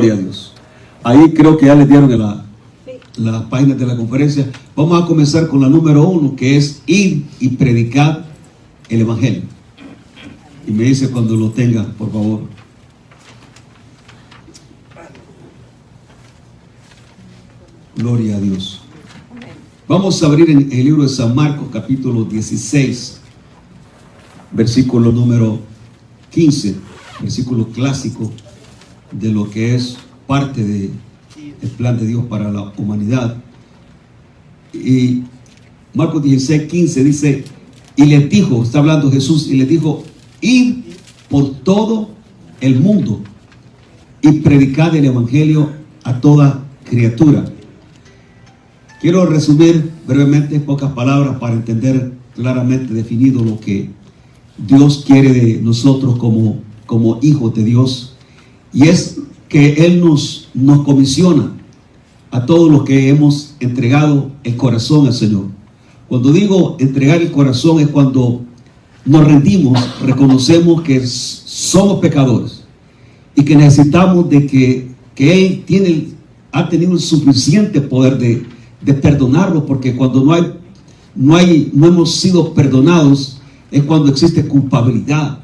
Gloria a Dios. Ahí creo que ya les dieron la página de la conferencia. Vamos a comenzar con la número 1, que es ir y predicar el Evangelio. Y me dice cuando lo tenga, por favor. Gloria a Dios. Vamos a abrir en el libro de San Marcos, capítulo 16, versículo número 15, versículo clásico de lo que es parte del plan de Dios para la humanidad. Y Marcos 16, 15 dice, y les dijo, está hablando Jesús, y les dijo, id por todo el mundo y predicad el Evangelio a toda criatura. Quiero resumir brevemente, en pocas palabras, para entender claramente definido lo que Dios quiere de nosotros como hijos de Dios. Y es que Él nos comisiona a todos los que hemos entregado el corazón al Señor. Cuando digo entregar el corazón es cuando nos rendimos, reconocemos que somos pecadores y que necesitamos de que Él ha tenido el suficiente poder de perdonarlo, porque cuando no hemos sido perdonados es cuando existe culpabilidad,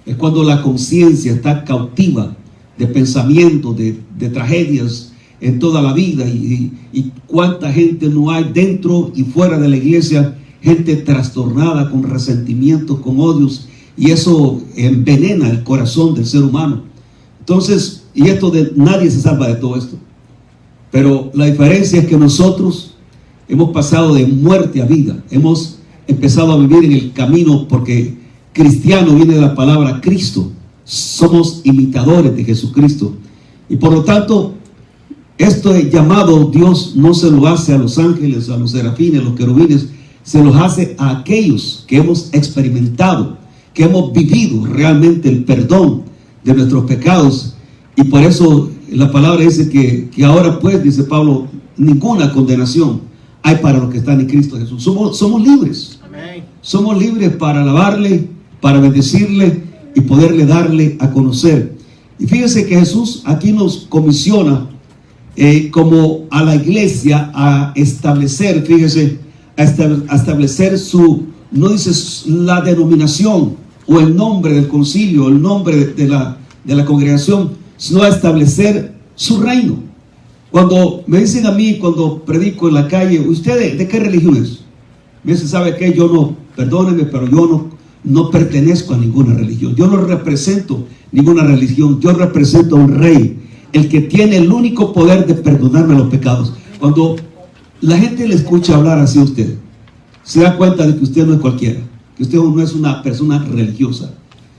es cuando la conciencia está cautiva de pensamientos, de tragedias en toda la vida, y cuánta gente no hay dentro y fuera de la iglesia, gente trastornada con resentimientos, con odios, y eso envenena el corazón del ser humano. Entonces, nadie se salva de todo esto, pero la diferencia es que nosotros hemos pasado de muerte a vida, hemos empezado a vivir en el camino, porque cristiano viene de la palabra Cristo. Somos imitadores de Jesucristo, y por lo tanto esto llamado Dios no se lo hace a los ángeles, a los serafines, a los querubines, se los hace a aquellos que hemos experimentado, que hemos vivido realmente el perdón de nuestros pecados. Y por eso la palabra dice que ahora pues, dice Pablo, ninguna condenación hay para los que están en Cristo Jesús. Somos libres. Amén. Somos libres para alabarle, para bendecirle y poderle darle a conocer. Y fíjense que Jesús aquí nos comisiona como a la iglesia a establecer, fíjese, a establecer no dice la denominación o el nombre del concilio, el nombre de la congregación, sino a establecer su reino. Cuando me dicen a mí, cuando predico en la calle, ¿usted de qué religión es? Me dicen, ¿sabe qué? Yo no, perdónenme, pero yo no pertenezco a ninguna religión. Yo no represento ninguna religión. Yo represento a un rey, el que tiene el único poder de perdonarme los pecados. Cuando la gente le escucha hablar así a usted, se da cuenta de que usted no es cualquiera, que usted no es una persona religiosa,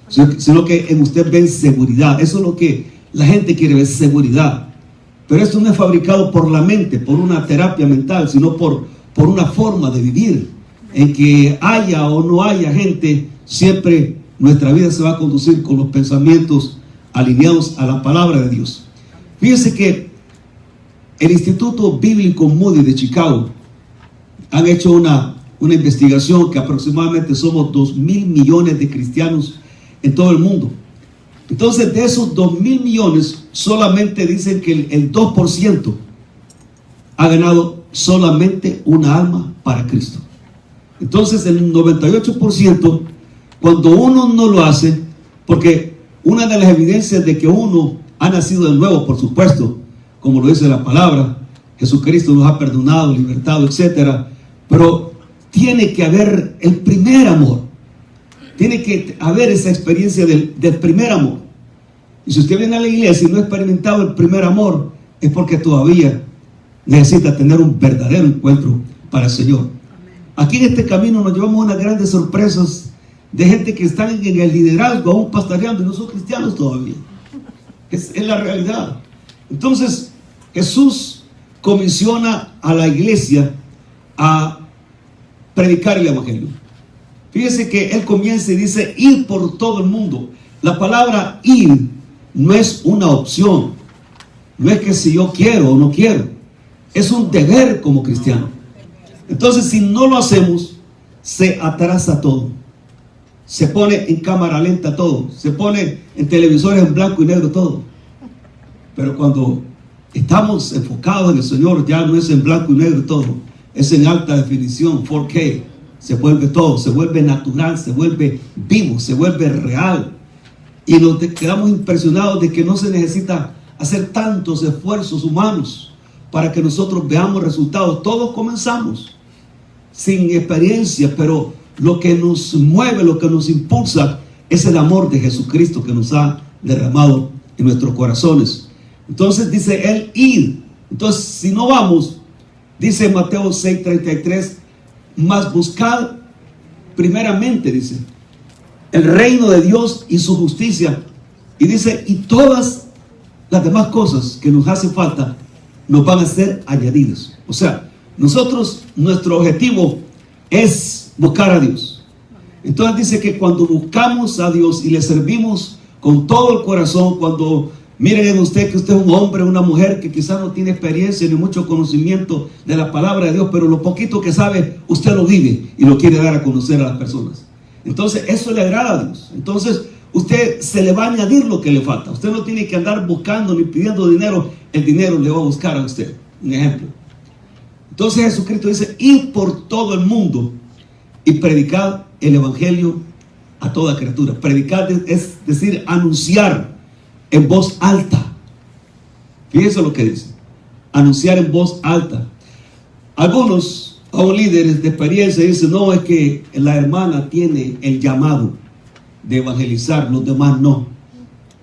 sino que en usted ven seguridad. Eso es lo que la gente quiere ver, seguridad. Pero esto no es fabricado por la mente, por una terapia mental, sino por una forma de vivir, en que haya o no haya gente, siempre nuestra vida se va a conducir con los pensamientos alineados a la palabra de Dios. Fíjense que el Instituto Bíblico Moody de Chicago han hecho una investigación que aproximadamente somos 2.000 millones de cristianos en todo el mundo. Entonces, de esos 2.000 millones, solamente dicen que el 2% ha ganado solamente una alma para Cristo. Entonces, el 98%, cuando uno no lo hace, porque una de las evidencias de que uno ha nacido de nuevo, por supuesto, como lo dice la palabra, Jesucristo nos ha perdonado, libertado, etc. Pero tiene que haber el primer amor. Tiene que haber esa experiencia del primer amor. Y si usted viene a la iglesia y no ha experimentado el primer amor, es porque todavía necesita tener un verdadero encuentro para el Señor. Aquí en este camino nos llevamos unas grandes sorpresas de gente que están en el liderazgo, aún pastoreando, y no son cristianos todavía. Es la realidad. Entonces, Jesús comisiona a la iglesia a predicar el Evangelio. Fíjese que Él comienza y dice, ir por todo el mundo. La palabra ir no es una opción. No es que si yo quiero o no quiero. Es un deber como cristiano. Entonces, si no lo hacemos, se atrasa todo. Se pone en cámara lenta todo. Se pone en televisores en blanco y negro todo. Pero cuando estamos enfocados en el Señor, ya no es en blanco y negro todo, es en alta definición, 4K. Se vuelve todo, se vuelve natural, se vuelve vivo, se vuelve real. Y nos quedamos impresionados de que no se necesita hacer tantos esfuerzos humanos para que nosotros veamos resultados. Todos comenzamos sin experiencia, pero lo que nos mueve, lo que nos impulsa es el amor de Jesucristo que nos ha derramado en nuestros corazones. Entonces dice él, ir. Entonces si no vamos, dice Mateo 6:33, mas buscad primeramente, dice, el reino de Dios y su justicia. Y dice, y todas las demás cosas que nos hacen falta nos van a ser añadidas. O sea, nosotros, nuestro objetivo es buscar a Dios. Entonces dice que cuando buscamos a Dios y le servimos con todo el corazón, cuando miren en usted que usted es un hombre, una mujer que quizás no tiene experiencia ni mucho conocimiento de la palabra de Dios, pero lo poquito que sabe, usted lo vive y lo quiere dar a conocer a las personas. Entonces eso le agrada a Dios. Entonces usted se le va a añadir lo que le falta. Usted no tiene que andar buscando ni pidiendo dinero. El dinero le va a buscar a usted. Un ejemplo. Entonces Jesucristo dice, id por todo el mundo y predicad el evangelio a toda criatura. Predicar es decir, anunciar en voz alta. Fíjense lo que dice. Anunciar en voz alta. Algunos, aún líderes de experiencia, dicen, no, es que la hermana tiene el llamado de evangelizar, los demás no.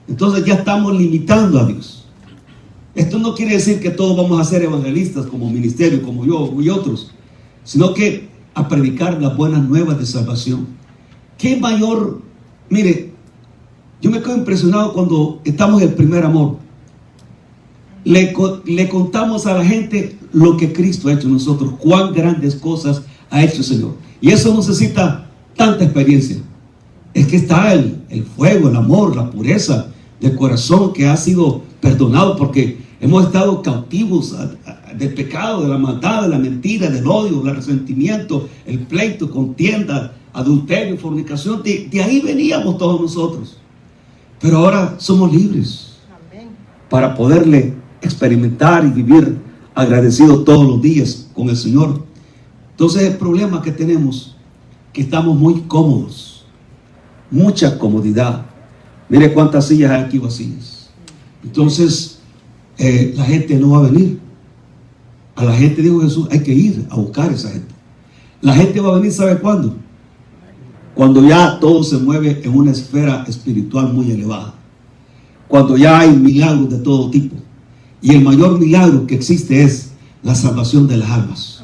Entonces ya estamos limitando a Dios. Esto no quiere decir que todos vamos a ser evangelistas como ministerio, como yo y otros, sino que a predicar las buenas nuevas de salvación. ¿Qué mayor? Mire, yo me quedo impresionado cuando estamos en el primer amor. Le contamos a la gente lo que Cristo ha hecho en nosotros, cuán grandes cosas ha hecho el Señor. Y eso no necesita tanta experiencia. Es que está el fuego, el amor, la pureza del corazón que ha sido perdonado, porque hemos estado cautivos del pecado, de la maldad, de la mentira, del odio, del resentimiento, el pleito, contienda, adulterio, fornicación. De ahí veníamos todos nosotros. Pero ahora somos libres para poderle experimentar y vivir agradecidos todos los días con el Señor. Entonces el problema que tenemos, que estamos muy cómodos, mucha comodidad. Mire cuántas sillas hay aquí vacías. Entonces la gente no va a venir. A la gente, dijo Jesús, hay que ir a buscar a esa gente. La gente va a venir, ¿sabe cuándo? Cuando ya todo se mueve en una esfera espiritual muy elevada. Cuando ya hay milagros de todo tipo. Y el mayor milagro que existe es la salvación de las almas.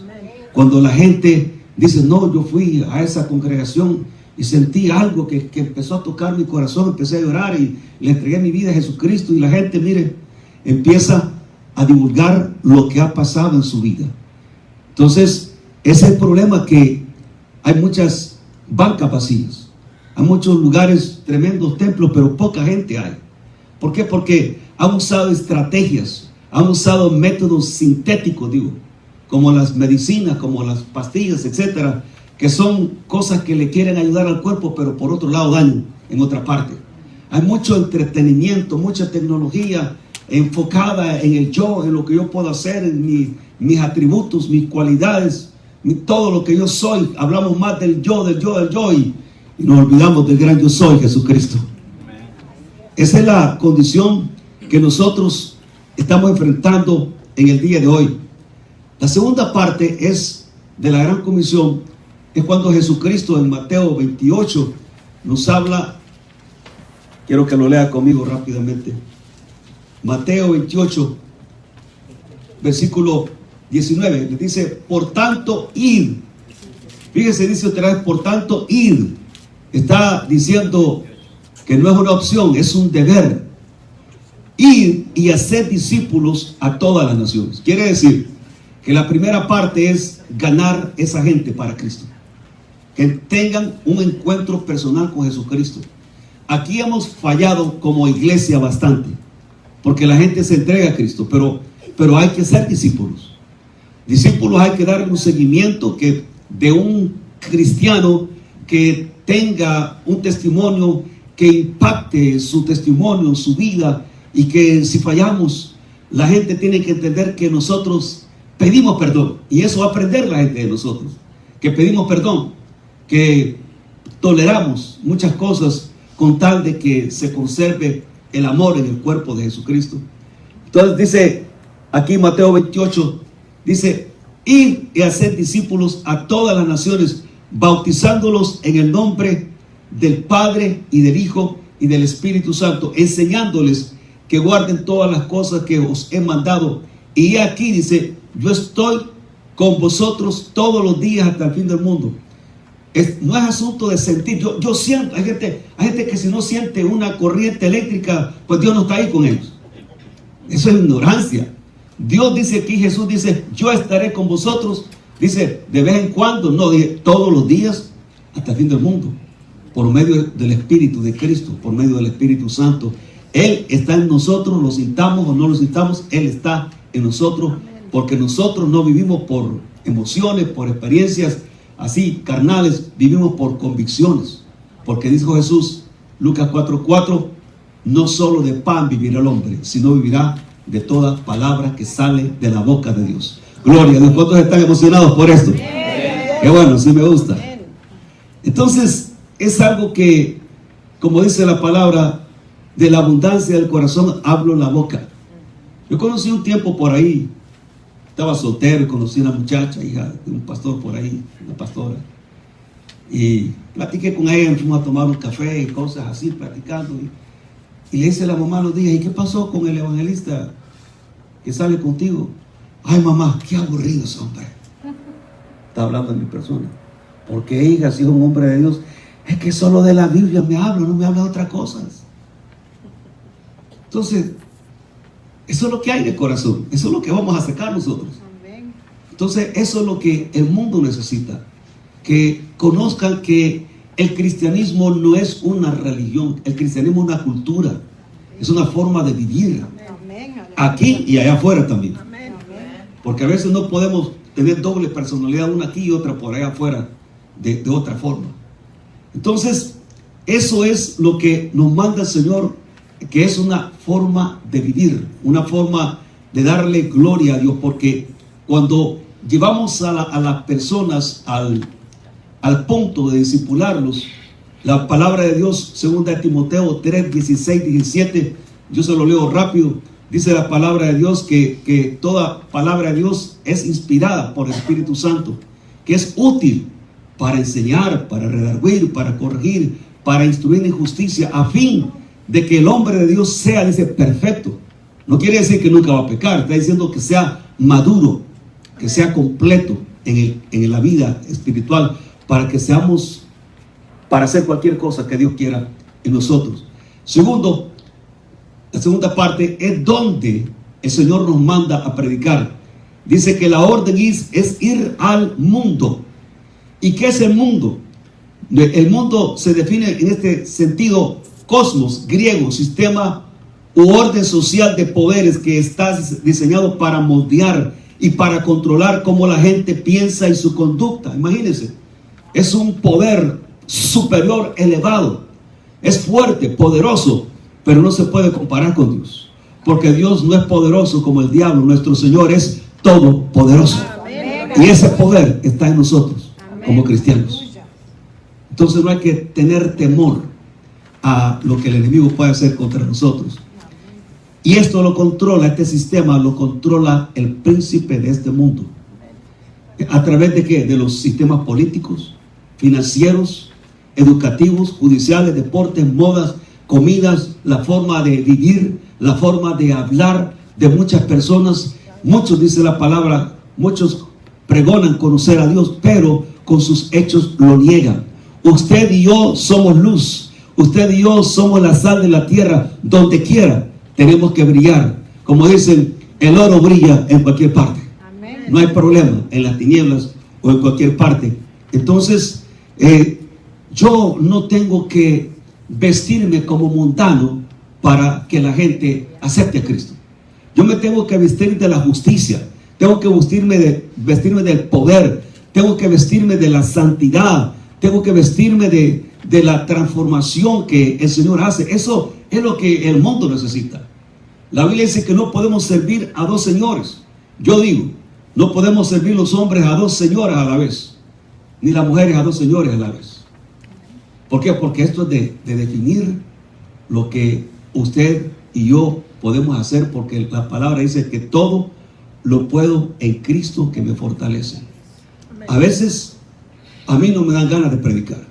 Cuando la gente dice, no, yo fui a esa congregación y sentí algo que empezó a tocar mi corazón, empecé a llorar y le entregué mi vida a Jesucristo, y la gente, mire, empieza a divulgar lo que ha pasado en su vida. Entonces, ese es el problema, que hay muchas bancas vacías, hay muchos lugares, tremendos templos, pero poca gente hay. ¿Por qué? Porque han usado estrategias, han usado métodos sintéticos, digo, como las medicinas, como las pastillas, etcétera, que son cosas que le quieren ayudar al cuerpo, pero por otro lado dañan en otra parte. Hay mucho entretenimiento, mucha tecnología enfocada en el yo, en lo que yo puedo hacer, en mis atributos, mis cualidades, todo lo que yo soy. Hablamos más del yo, y nos olvidamos del gran yo soy, Jesucristo. Esa es la condición que nosotros estamos enfrentando en el día de hoy. La segunda parte es de la gran comisión, es cuando Jesucristo en Mateo 28 nos habla. Quiero que lo lea conmigo rápidamente. Mateo 28, versículo 19, le dice, por tanto, id. Fíjese, dice otra vez, por tanto, id. Está diciendo que no es una opción, es un deber. Ir y hacer discípulos a todas las naciones. Quiere decir que la primera parte es ganar esa gente para Cristo, que tengan un encuentro personal con Jesucristo. Aquí hemos fallado como iglesia bastante, porque la gente se entrega a Cristo, pero hay que ser discípulos. Discípulos hay que darle un seguimiento que de un cristiano que tenga un testimonio que impacte su testimonio, su vida, y que si fallamos, la gente tiene que entender que nosotros pedimos perdón, y eso va a aprender la gente de nosotros, que pedimos perdón, que toleramos muchas cosas con tal de que se conserve el amor en el cuerpo de Jesucristo. Entonces dice aquí Mateo 28, dice: id y haced discípulos a todas las naciones, bautizándolos en el nombre del Padre y del Hijo y del Espíritu Santo, enseñándoles que guarden todas las cosas que os he mandado. Y aquí dice: yo estoy con vosotros todos los días hasta el fin del mundo. No es asunto de sentir. Yo siento, hay gente que si no siente una corriente eléctrica, pues Dios no está ahí con ellos. Eso es ignorancia. Dios dice aquí, Jesús dice: yo estaré con vosotros, dice, de vez en cuando, no, todos los días hasta el fin del mundo, por medio del Espíritu de Cristo, por medio del Espíritu Santo. Él está en nosotros, lo sintamos o no lo sintamos, Él está en nosotros, porque nosotros no vivimos por emociones, por experiencias así carnales, vivimos por convicciones, porque dijo Jesús, Lucas 4:4, no solo de pan vivirá el hombre, sino vivirá de toda palabra que sale de la boca de Dios. Gloria a Dios. ¿Cuántos están emocionados por esto? Qué bueno, sí me gusta. Entonces es algo que, como dice la palabra, de la abundancia del corazón hablo la boca. Yo conocí un tiempo por ahí, estaba soltero, conocí a una muchacha, hija de un pastor por ahí, una pastora, y platiqué con ella, fuimos a tomar un café y cosas así, platicando, y le dice a la mamá los días: ¿y qué pasó con el evangelista que sale contigo? Ay, mamá, qué aburrido ese hombre. Está hablando de mi persona. Porque, hija, si es un hombre de Dios, es que solo de la Biblia me habla, no me habla de otras cosas. Entonces, eso es lo que hay en el corazón, eso es lo que vamos a sacar nosotros. Entonces, eso es lo que el mundo necesita, que conozcan que el cristianismo no es una religión, el cristianismo es una cultura, es una forma de vivir, aquí y allá afuera también. Porque a veces no podemos tener doble personalidad, una aquí y otra por allá afuera, de otra forma. Entonces, eso es lo que nos manda el Señor, que es una forma de vivir, una forma de darle gloria a Dios, porque cuando llevamos a las personas al punto de discipularlos, la palabra de Dios, 2 Timoteo 3, 16, 17, yo se lo leo rápido, dice la palabra de Dios que toda palabra de Dios es inspirada por el Espíritu Santo, que es útil para enseñar, para redarguir, para corregir, para instruir en justicia, a fin de que el hombre de Dios sea, dice, perfecto. No quiere decir que nunca va a pecar, está diciendo que sea maduro, que sea completo en la vida espiritual, para que seamos, para hacer cualquier cosa que Dios quiera en nosotros. Segundo, la segunda parte es donde el Señor nos manda a predicar. Dice que la orden es ir al mundo. ¿Y qué es el mundo? El mundo se define en este sentido: cosmos, griego, sistema u orden social de poderes que está diseñado para moldear y para controlar cómo la gente piensa y su conducta. Imagínense, es un poder superior, elevado, es fuerte, poderoso, pero no se puede comparar con Dios, porque Dios no es poderoso como el diablo. Nuestro Señor es todopoderoso. Y ese poder está en nosotros como cristianos. Entonces no hay que tener temor a lo que el enemigo puede hacer contra nosotros. Y esto lo controla, este sistema lo controla el príncipe de este mundo. ¿A través de qué? De los sistemas políticos, financieros, educativos, judiciales, deportes, modas, comidas, la forma de vivir, la forma de hablar de muchas personas. Muchos, dice la palabra, muchos pregonan conocer a Dios, pero con sus hechos lo niegan. Usted y yo somos luz. Usted y yo somos la sal de la tierra. Donde quiera tenemos que brillar. Como dicen, el oro brilla en cualquier parte. Amén. No hay problema en las tinieblas o en cualquier parte. Entonces, yo no tengo que vestirme como mundano para que la gente acepte a Cristo. Yo me tengo que vestir de la justicia. Tengo que vestirme del poder. Tengo que vestirme de la santidad. Tengo que vestirme de la transformación que el Señor hace. Eso es lo que el mundo necesita. La Biblia dice que no podemos servir a dos señores. Yo digo, no podemos servir los hombres a dos señoras a la vez, ni las mujeres a dos señores a la vez. ¿Por qué? Porque esto es de definir lo que usted y yo podemos hacer, porque la palabra dice que todo lo puedo en Cristo que me fortalece. A veces a mí no me dan ganas de predicar.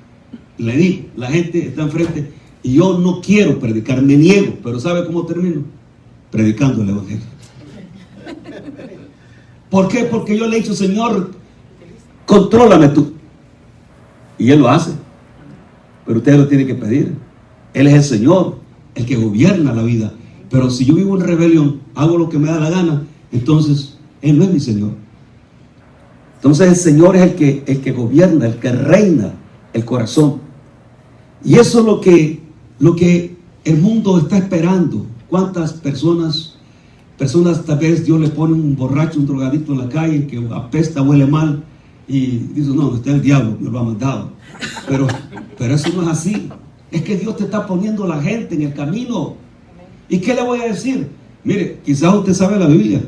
Le digo, la gente está enfrente y yo no quiero predicar, me niego, pero ¿sabe cómo termino? Predicando el evangelio. ¿Por qué? Porque yo le he dicho, Señor, contrólame tú. Y Él lo hace. Pero usted lo tiene que pedir. Él es el Señor, el que gobierna la vida. Pero si yo vivo en rebelión, hago lo que me da la gana, entonces Él no es mi Señor. Entonces el Señor es el que gobierna, el que reina el corazón. Y eso es lo que el mundo está esperando. ¿Cuántas personas tal vez Dios le pone un borracho, un drogadicto en la calle que apesta, huele mal y dice, no, está el diablo, me lo ha mandado? Pero eso no es así. Es que Dios te está poniendo la gente en el camino. ¿Y qué le voy a decir? Mire, quizás usted sabe la Biblia.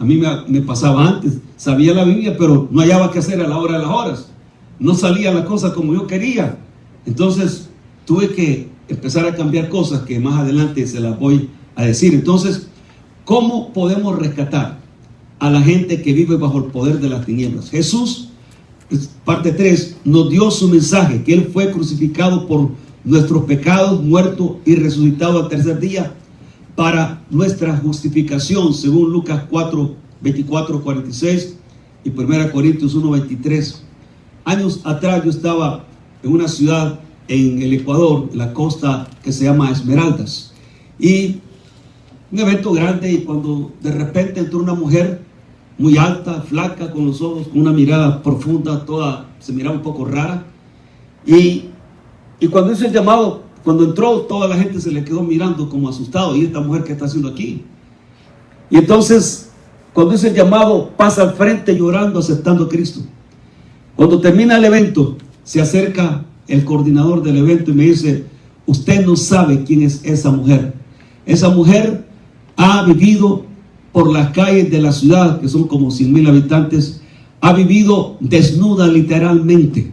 A mí me pasaba antes, sabía la Biblia, pero no hallaba qué hacer a la hora de las horas. No salía la cosa como yo quería. Entonces tuve que empezar a cambiar cosas que más adelante se las voy a decir. Entonces, ¿cómo podemos rescatar a la gente que vive bajo el poder de las tinieblas? Jesús, parte 3, nos dio su mensaje, que Él fue crucificado por nuestros pecados, muerto y resucitado al tercer día para nuestra justificación, según Lucas 4, 24, 46 y 1 Corintios 1, 23. Años atrás yo estaba en una ciudad en el Ecuador, en la costa que se llama Esmeraldas, y un evento grande, y cuando de repente entró una mujer muy alta, flaca, con los ojos, con una mirada profunda, toda, se miraba un poco rara, y cuando hizo el llamado, cuando entró, toda la gente se le quedó mirando como asustado, y esta mujer, ¿qué está haciendo aquí? Y entonces, cuando hizo el llamado, pasa al frente llorando, aceptando a Cristo. Cuando termina el evento, se acerca el coordinador del evento y me dice, usted no sabe quién es esa mujer. Esa mujer ha vivido por las calles de la ciudad, que son como 100,000 habitantes, ha vivido desnuda literalmente.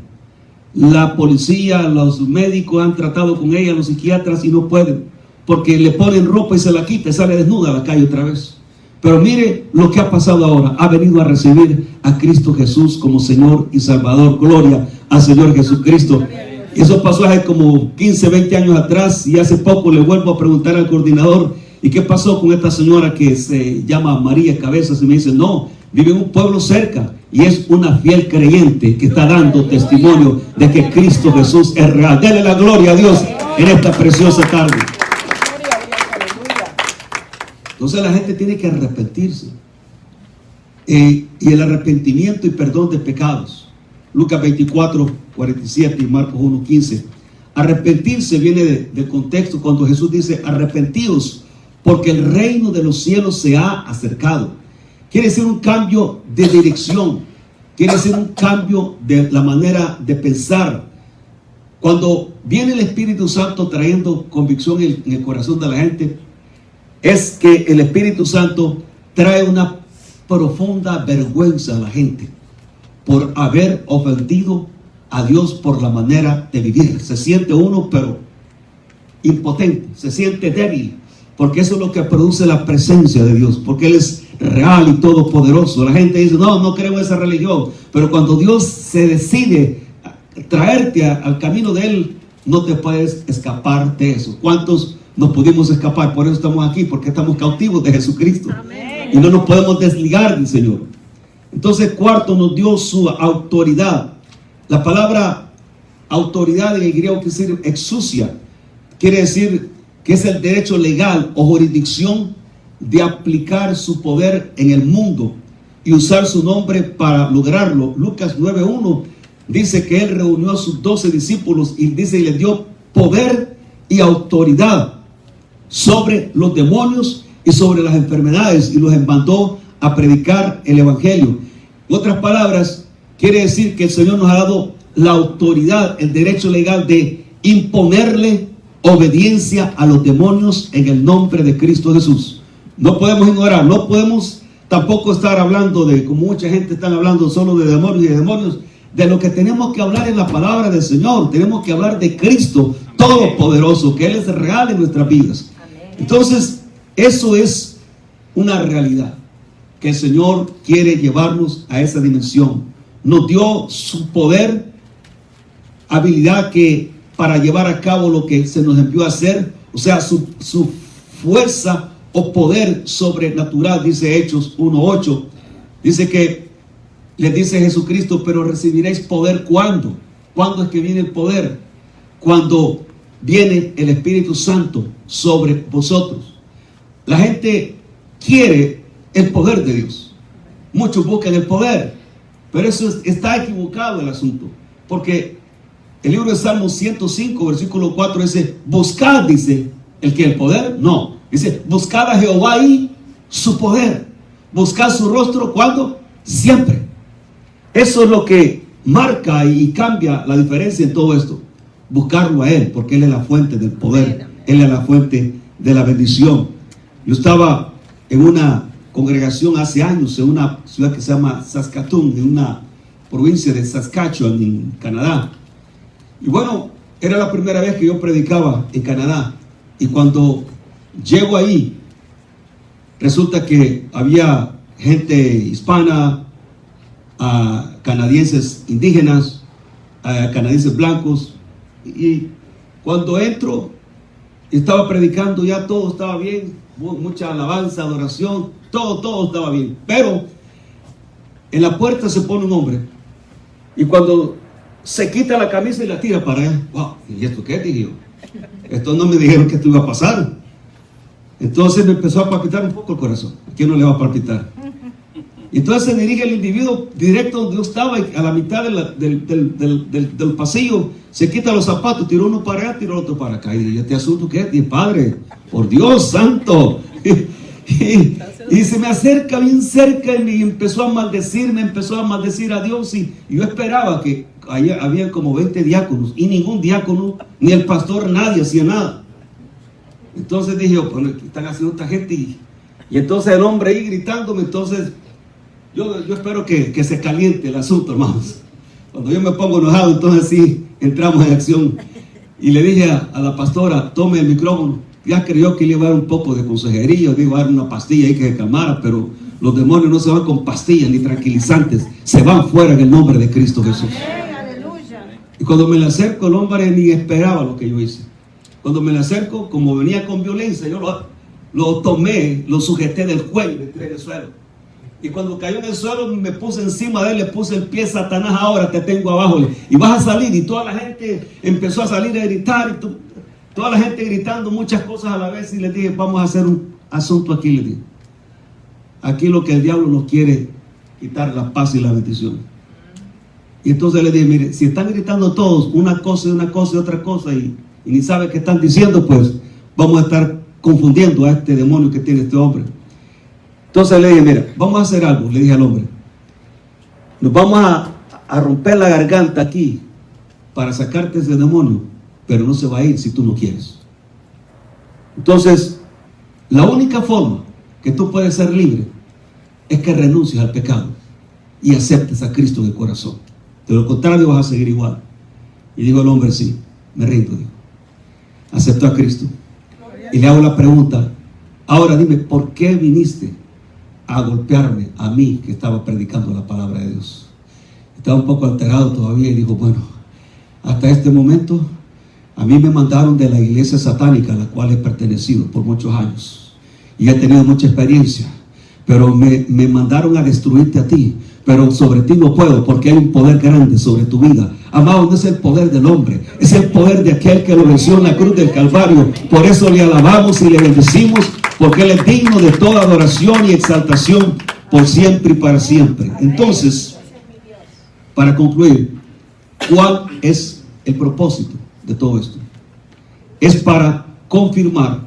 La policía, los médicos han tratado con ella, los psiquiatras, y no pueden, porque le ponen ropa y se la quita y sale desnuda a la calle otra vez. Pero mire lo que ha pasado ahora. Ha venido a recibir a Cristo Jesús como Señor y Salvador. Gloria al Señor Jesucristo. Eso pasó hace como 15, 20 años atrás, y hace poco le vuelvo a preguntar al coordinador, ¿y qué pasó con esta señora que se llama María Cabezas? Y me dice, no, vive en un pueblo cerca y es una fiel creyente que está dando testimonio de que Cristo Jesús es real. Dele la gloria a Dios en esta preciosa tarde. Entonces la gente tiene que arrepentirse. Y el arrepentimiento y perdón de pecados. Lucas 24, 47 y Marcos 1, 15. Arrepentirse viene del contexto cuando Jesús dice, arrepentidos, porque el reino de los cielos se ha acercado. Quiere decir un cambio de dirección. Quiere decir un cambio de la manera de pensar. Cuando viene el Espíritu Santo trayendo convicción en el corazón de la gente, es que el Espíritu Santo trae una profunda vergüenza a la gente por haber ofendido a Dios por la manera de vivir. Se siente uno pero impotente, se siente débil, porque eso es lo que produce la presencia de Dios, porque Él es real y todopoderoso. La gente dice, no creo en esa religión, pero cuando Dios se decide traerte al camino de Él, no te puedes escapar de eso. ¿Cuántos nos pudimos escapar? Por eso estamos aquí, porque estamos cautivos de Jesucristo. Amén. Y no nos podemos desligar del Señor. Entonces, cuarto, nos dio su autoridad. La palabra autoridad en el griego quiere decir exousia, quiere decir que es el derecho legal o jurisdicción de aplicar su poder en el mundo y usar su nombre para lograrlo. Lucas 9:1 dice que Él reunió a sus 12 discípulos y dice, y les dio poder y autoridad sobre los demonios y sobre las enfermedades, y los mandó a predicar el evangelio. En otras palabras, quiere decir que el Señor nos ha dado la autoridad, el derecho legal de imponerle obediencia a los demonios en el nombre de Cristo Jesús. No podemos ignorar, no podemos tampoco estar hablando de, como mucha gente está hablando solo de demonios y de demonios. De lo que tenemos que hablar en la palabra del Señor. Tenemos que hablar de Cristo Todopoderoso, que Él es real en nuestras vidas. Entonces, eso es una realidad, que el Señor quiere llevarnos a esa dimensión. Nos dio su poder, habilidad que para llevar a cabo lo que se nos envió a hacer, o sea, su fuerza o poder sobrenatural, dice Hechos 1:8. Dice que les dice Jesucristo, pero recibiréis poder ¿cuándo? ¿Cuándo es que viene el poder? Cuando viene el Espíritu Santo sobre vosotros. La gente quiere el poder de Dios. Muchos buscan el poder, pero eso está equivocado el asunto, porque el libro de Salmos 105, versículo 4 dice, buscad, dice, el poder, no, dice, buscad a Jehová y su poder, buscad su rostro, ¿cuándo? Siempre. Eso es lo que marca y cambia la diferencia en todo esto. Buscarlo a Él, porque Él es la fuente del poder. Él es la fuente de la bendición. Yo estaba en una congregación hace años en una ciudad que se llama Saskatoon, en una provincia de Saskatchewan, en Canadá. Y bueno, era la primera vez que yo predicaba en Canadá. Y cuando llego ahí, resulta que había gente hispana, canadienses indígenas, canadienses blancos, y cuando entro, estaba predicando, ya todo estaba bien, mucha alabanza, adoración, todo estaba bien, pero en la puerta se pone un hombre, y cuando se quita la camisa y la tira para allá, wow, ¿y esto qué? Dije yo, esto no me dijeron que esto iba a pasar. Entonces me empezó a palpitar un poco el corazón. ¿A quién no le va a palpitar? Entonces se dirige el individuo directo donde yo estaba, y a la mitad del pasillo se quita los zapatos, tiró uno para allá, tiró otro para acá. Y dije, ¿este asunto qué es? Dije, Padre, por Dios santo. Y se me acerca bien cerca y empezó a maldecirme, empezó a maldecir a Dios. Y yo esperaba que había como 20 diáconos, y ningún diácono, ni el pastor, nadie hacía nada. Entonces dije, bueno, ¿qué están haciendo esta gente? Y entonces el hombre ahí gritándome, entonces... Yo espero que se caliente el asunto, hermanos. Cuando yo me pongo enojado, entonces sí, entramos en acción. Y le dije a la pastora, tome el micrófono. Ya creyó que le iba a dar un poco de consejería, le iba a dar una pastilla ahí que se calmara, pero los demonios no se van con pastillas ni tranquilizantes, se van fuera en el nombre de Cristo Jesús. Y cuando me le acerco, el hombre ni esperaba lo que yo hice. Cuando me le acerco, como venía con violencia, yo lo tomé, lo sujeté del cuello y le tiré en el suelo. Y cuando cayó en el suelo, me puse encima de él, le puse el pie, Satanás, ahora te tengo abajo. Y vas a salir. Y toda la gente empezó a salir a gritar. Y toda la gente gritando muchas cosas a la vez. Y le dije, vamos a hacer un asunto aquí, le dije. Aquí lo que el diablo nos quiere quitar, la paz y la bendición. Y entonces le dije, mire, si están gritando todos una cosa y otra cosa, y ni sabe qué están diciendo, pues vamos a estar confundiendo a este demonio que tiene este hombre. Entonces le dije, mira, vamos a hacer algo, le dije al hombre. Nos vamos a romper la garganta aquí para sacarte ese demonio, pero no se va a ir si tú no quieres. Entonces, la única forma que tú puedes ser libre es que renuncies al pecado y aceptes a Cristo en el corazón. De lo contrario vas a seguir igual. Y digo al hombre, sí, me rindo, digo. Acepto a Cristo. Y le hago la pregunta, ahora dime, ¿por qué viniste a golpearme a mí que estaba predicando la palabra de Dios? Estaba un poco alterado todavía y dijo, bueno, hasta este momento a mí me mandaron de la iglesia satánica a la cual he pertenecido por muchos años y he tenido mucha experiencia, pero me mandaron a destruirte a ti, pero sobre ti no puedo, porque hay un poder grande sobre tu vida. Amado, no es el poder del hombre, es el poder de aquel que lo venció en la cruz del Calvario. Por eso le alabamos y le bendecimos, porque Él es digno de toda adoración y exaltación por siempre y para siempre. Entonces, para concluir, ¿cuál es el propósito de todo esto? Es para confirmar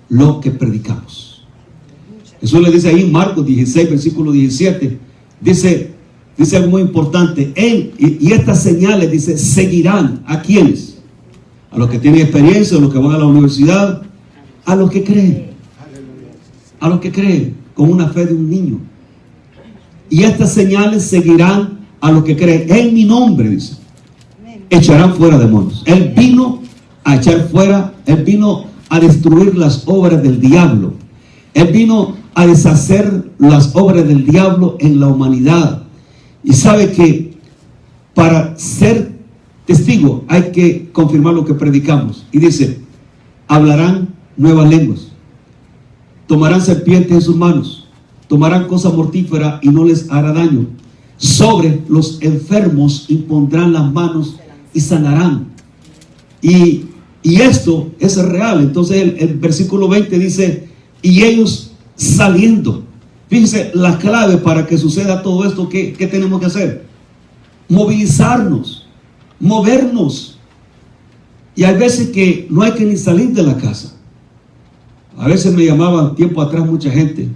lo que predicamos. Jesús le dice ahí en Marcos 16, versículo 17, dice algo muy importante, y estas señales, dice, seguirán a quienes, a los que tienen experiencia, a los que van a la universidad, a los que creen, a los que creen con una fe de un niño. Y estas señales seguirán a los que creen en mi nombre, dice. Echarán fuera demonios. Él vino a echar fuera, Él vino a destruir las obras del diablo. Él vino a deshacer las obras del diablo en la humanidad. Y sabe que para ser testigo hay que confirmar lo que predicamos. Y dice, hablarán nuevas lenguas, tomarán serpientes en sus manos, tomarán cosa mortífera y no les hará daño. Sobre los enfermos impondrán las manos y sanarán. Y esto es real. Entonces el versículo 20 dice, y ellos saliendo. Fíjense la clave para que suceda todo esto. ¿Qué tenemos que hacer? Movilizarnos, movernos. Y hay veces que no hay que ni salir de la casa. A veces me llamaban tiempo atrás mucha gente,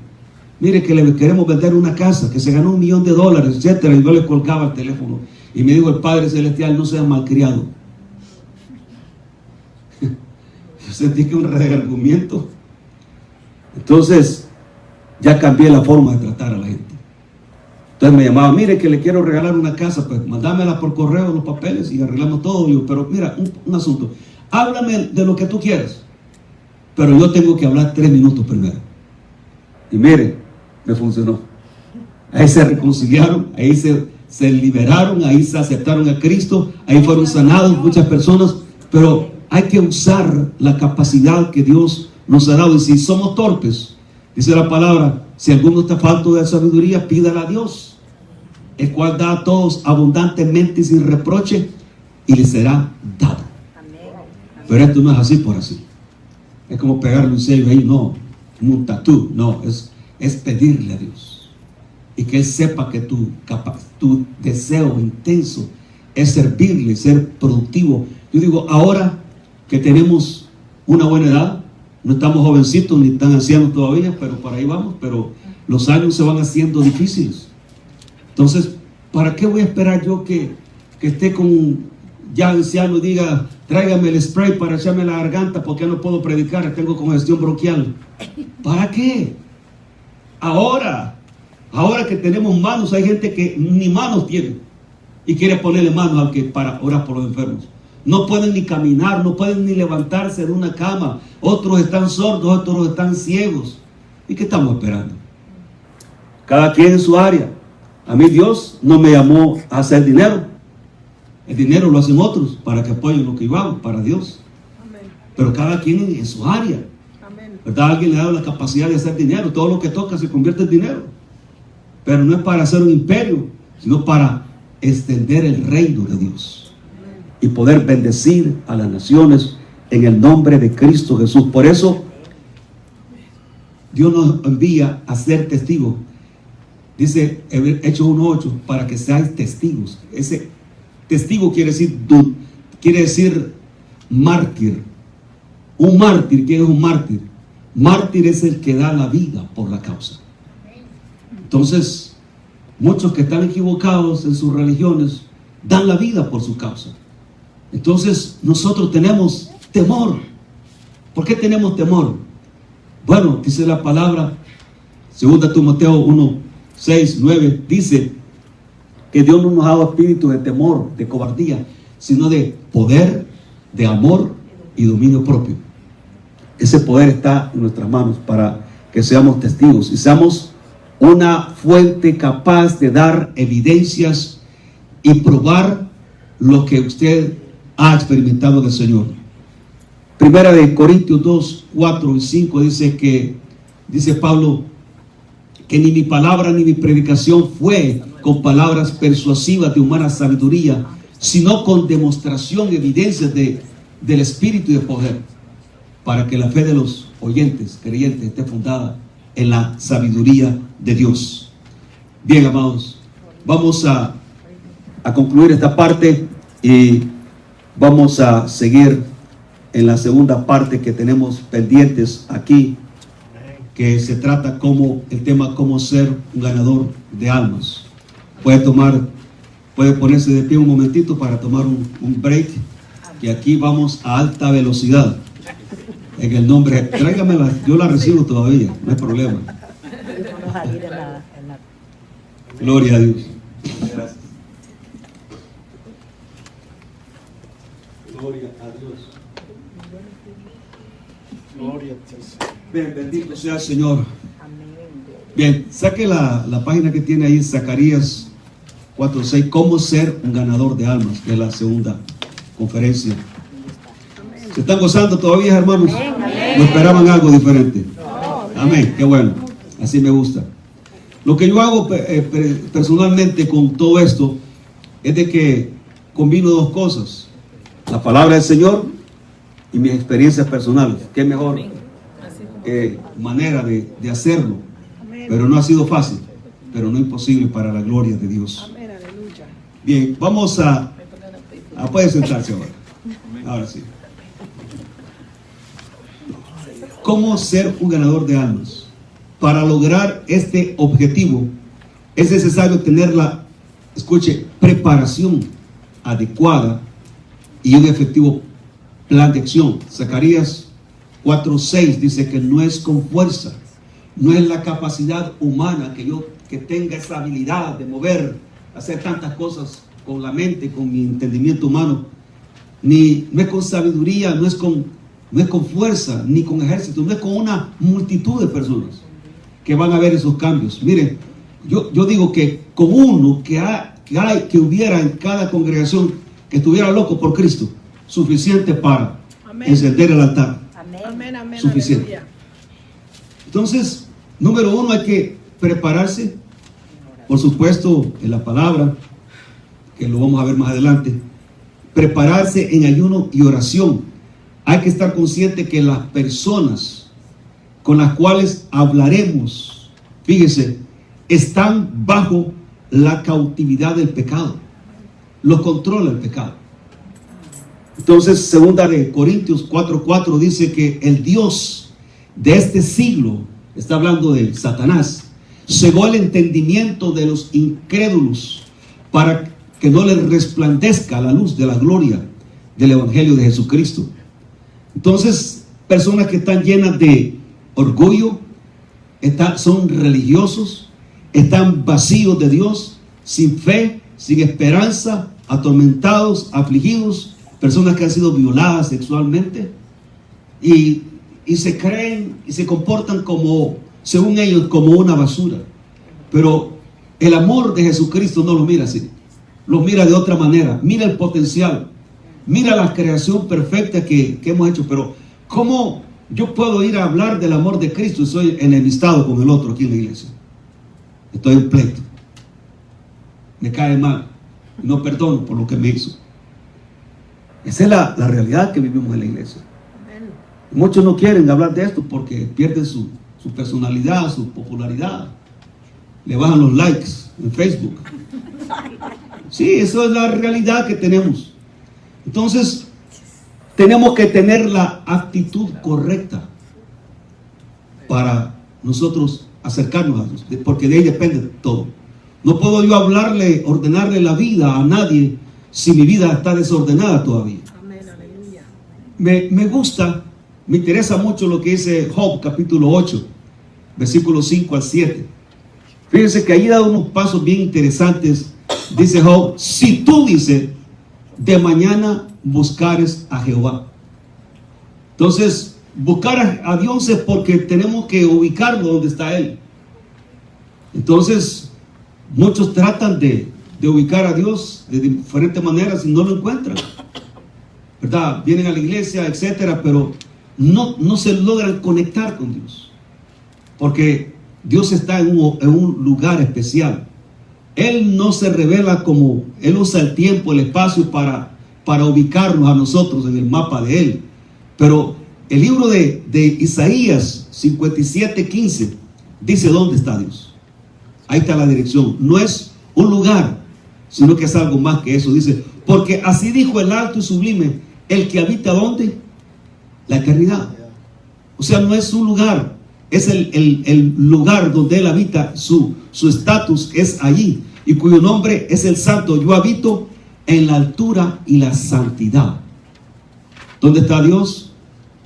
mire que le queremos vender una casa que se ganó $1 millón, etcétera. Y yo le colgaba el teléfono y me dijo el Padre Celestial, no seas malcriado. Yo sentí que un reargumento. Entonces ya cambié la forma de tratar a la gente. Entonces me llamaban, mire que le quiero regalar una casa, pues mándamela por correo los papeles y arreglamos todo. Yo, pero mira, un asunto, háblame de lo que tú quieras, pero yo tengo que hablar 3 minutos primero. Y mire, me funcionó. Ahí se reconciliaron, ahí se liberaron, ahí se aceptaron a Cristo, ahí fueron sanados muchas personas. Pero hay que usar la capacidad que Dios nos ha dado. Y si somos torpes, dice la palabra, si alguno está falto de sabiduría, pídala a Dios, el cual da a todos abundantemente y sin reproche, y le será dado. Pero esto no es así por así. Es como pegarle un sello ahí, no, un tatú, no, es pedirle a Dios. Y que Él sepa que tu deseo intenso es servirle, ser productivo. Yo digo, ahora que tenemos una buena edad, no estamos jovencitos ni tan ancianos todavía, pero por ahí vamos, pero los años se van haciendo difíciles. Entonces, ¿para qué voy a esperar yo que esté con ya anciano y diga, tráigame el spray para echarme la garganta porque ya no puedo predicar, tengo congestión bronquial? ¿Para qué? Ahora que tenemos manos, hay gente que ni manos tiene y quiere ponerle manos al que para orar por los enfermos. No pueden ni caminar, no pueden ni levantarse de una cama. Otros están sordos, otros están ciegos. ¿Y qué estamos esperando? Cada quien en su área. A mí Dios no me llamó a hacer dinero. El dinero lo hacen otros para que apoyen lo que yo hago para Dios. Amén. Pero cada quien en su área. Amén. ¿Verdad? Alguien le da la capacidad de hacer dinero. Todo lo que toca se convierte en dinero. Pero no es para hacer un imperio, sino para extender el reino de Dios. Amén. Y poder bendecir a las naciones en el nombre de Cristo Jesús. Por eso Dios nos envía a ser testigos. Dice Hechos 1:8, para que seáis testigos. Ese testigo quiere decir mártir. Un mártir, ¿qué es un mártir? Mártir es el que da la vida por la causa. Entonces, muchos que están equivocados en sus religiones dan la vida por su causa. Entonces, nosotros tenemos temor. ¿Por qué tenemos temor? Bueno, dice la palabra, 2 Timoteo 1:6-9, dice que Dios no nos ha dado espíritu de temor, de cobardía, sino de poder, de amor y dominio propio. Ese poder está en nuestras manos para que seamos testigos y seamos una fuente capaz de dar evidencias y probar lo que usted ha experimentado del Señor. Primera de Corintios 2:4-5 dice Pablo, que ni mi palabra ni mi predicación fue con palabras persuasivas de humana sabiduría, sino con demostración y evidencias del Espíritu y de poder, para que la fe de los oyentes, creyentes, esté fundada en la sabiduría de Dios. Bien, amados, vamos a concluir esta parte y vamos a seguir en la segunda parte que tenemos pendientes aquí, que se trata como el tema cómo ser un ganador de almas. Puede ponerse de pie un momentito para tomar un break. que aquí vamos a alta velocidad. En el nombre, tráigamela, yo la recibo todavía, no hay problema. Gloria a Dios. Gracias. Gloria a Dios. Gloria a Dios. Bien, bendito sea el Señor. Bien, saque la página que tiene ahí, Zacarías 4:6, cómo ser un ganador de almas, que es la segunda conferencia. ¿Se están gozando todavía, hermanos? ¿No esperaban algo diferente? Amén, qué bueno, así me gusta. Lo que yo hago personalmente con todo esto es de que combino dos cosas: la palabra del Señor y mis experiencias personales. Qué mejor manera de hacerlo, pero no ha sido fácil, pero no imposible para la gloria de Dios. Bien, vamos a puede sentarse ahora. Ahora sí. ¿Cómo ser un ganador de almas? Para lograr este objetivo es necesario tener la, escuche, preparación adecuada y un efectivo plan de acción. Zacarías 4:6 dice que no es con fuerza, no es la capacidad humana que tenga esa habilidad de mover, hacer tantas cosas con la mente, con mi entendimiento humano, no es con sabiduría, no es con fuerza, ni con ejército, no es con una multitud de personas que van a ver esos cambios. Miren, yo digo que con uno que hubiera en cada congregación que estuviera loco por Cristo, suficiente para encender el altar. Amén, amén, Suficiente. aleluya. Entonces, número uno, hay que prepararse, por supuesto, en la palabra, que lo vamos a ver más adelante. Prepararse en ayuno y oración. Hay que estar consciente que las personas con las cuales hablaremos, fíjense, están bajo la cautividad del pecado. Los controla el pecado. Entonces, segunda de Corintios 4:4 dice que el Dios de este siglo, está hablando de Satanás, cegó el entendimiento de los incrédulos para que no les resplandezca la luz de la gloria del Evangelio de Jesucristo. Entonces, personas que están llenas de orgullo, son religiosos, están vacíos de Dios, sin fe, sin esperanza, atormentados, afligidos, personas que han sido violadas sexualmente y se creen y se comportan como, según ellos, como una basura. Pero el amor de Jesucristo no lo mira así, lo mira de otra manera. Mira el potencial, mira la creación perfecta que hemos hecho. Pero ¿cómo yo puedo ir a hablar del amor de Cristo y soy enemistado con el otro aquí en la iglesia? Estoy en pleito, me cae mal, no perdono por lo que me hizo. Esa es la realidad que vivimos en la iglesia. Muchos no quieren hablar de esto porque pierden su personalidad, su popularidad. Le bajan los likes en Facebook. Sí, eso es la realidad que tenemos. Entonces, tenemos que tener la actitud correcta para nosotros acercarnos a Dios, porque de ahí depende todo. No puedo yo ordenarle la vida a nadie si mi vida está desordenada todavía. Amén, aleluya. Me interesa mucho lo que dice Job, capítulo 8, versículos 5 al 7. Fíjense que ahí da unos pasos bien interesantes. Dice Job: si tú, dice, de mañana buscares a Jehová. Entonces, buscar a Dios es porque tenemos que ubicarlo donde está Él. Entonces, muchos tratan de ubicar a Dios de diferentes maneras y no lo encuentran, ¿verdad? Vienen a la iglesia, etcétera, pero no se logran conectar con Dios, porque Dios está en un lugar especial. Él no se revela como Él usa el tiempo, el espacio para ubicarnos a nosotros en el mapa de Él. Pero el libro de Isaías 57:15 dice dónde está Dios. Ahí está la dirección. No es un lugar, sino que es algo más que eso. Dice: porque así dijo el alto y sublime, el que habita ¿dónde? La eternidad. O sea, no es un lugar, es el lugar donde Él habita. Su estatus es allí, y cuyo nombre es el santo. Yo habito en la altura y la santidad. ¿Dónde está Dios?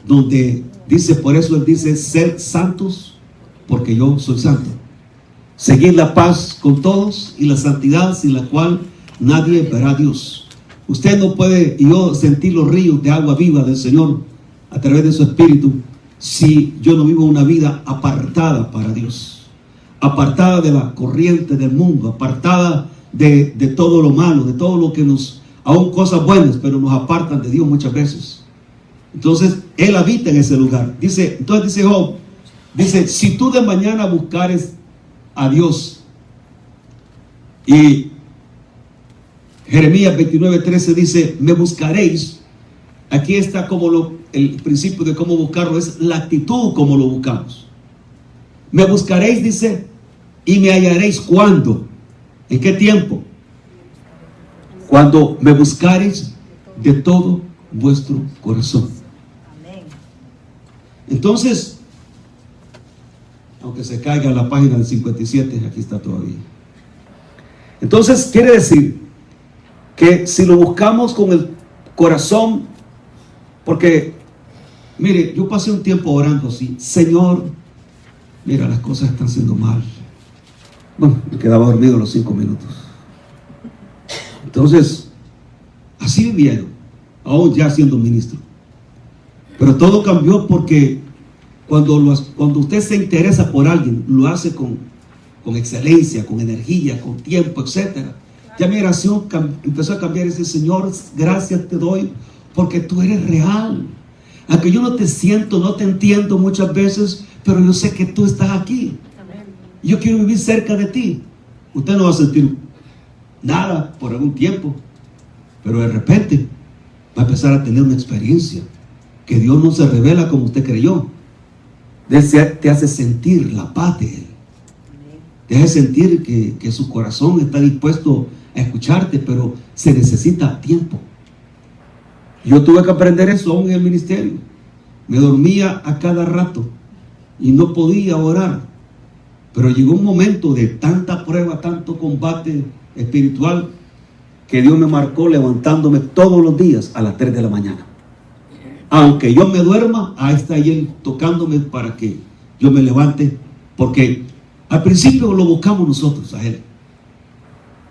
Donde dice, por eso Él dice, sed santos, porque yo soy santo. Seguir la paz con todos y la santidad sin la cual nadie verá a Dios. Usted no puede, y yo, sentir los ríos de agua viva del Señor a través de su Espíritu si yo no vivo una vida apartada para Dios, apartada de la corriente del mundo, apartada de todo lo malo, de todo lo que nos, aún cosas buenas, pero nos apartan de Dios muchas veces. Entonces, Él habita en ese lugar. Entonces dice Job, dice, si tú de mañana buscares a Dios, y Jeremías 29:13 dice, me buscaréis. Aquí está como el principio de cómo buscarlo, es la actitud como lo buscamos. Me buscaréis, dice, y me hallaréis. ¿Cuándo? ¿En qué tiempo? Cuando me buscaréis de todo vuestro corazón. Entonces, aunque se caiga la página del 57, aquí está todavía. Entonces, quiere decir que si lo buscamos con el corazón, porque, mire, yo pasé un tiempo orando así, Señor, mira, las cosas están siendo mal. Bueno, me quedaba dormido los 5 minutos. Entonces, así vivía yo, aún ya siendo ministro. Pero todo cambió porque cuando usted se interesa por alguien, lo hace con excelencia, con energía, con tiempo, etc. Ya mi oración empezó a cambiar. Dice, Señor, gracias te doy porque tú eres real. Aunque yo no te siento, no te entiendo muchas veces, pero yo sé que tú estás aquí. Yo quiero vivir cerca de ti. Usted no va a sentir nada por algún tiempo, pero de repente va a empezar a tener una experiencia que Dios no se revela como usted creyó. Te hace sentir la paz de Él. Te hace sentir que su corazón está dispuesto a escucharte, pero se necesita tiempo. Yo tuve que aprender eso aún en el ministerio. Me dormía a cada rato y no podía orar. Pero llegó un momento de tanta prueba, tanto combate espiritual, que Dios me marcó levantándome todos los días a las 3 de la mañana. Aunque yo me duerma, ahí está Él tocándome para que yo me levante, porque al principio lo buscamos nosotros a Él,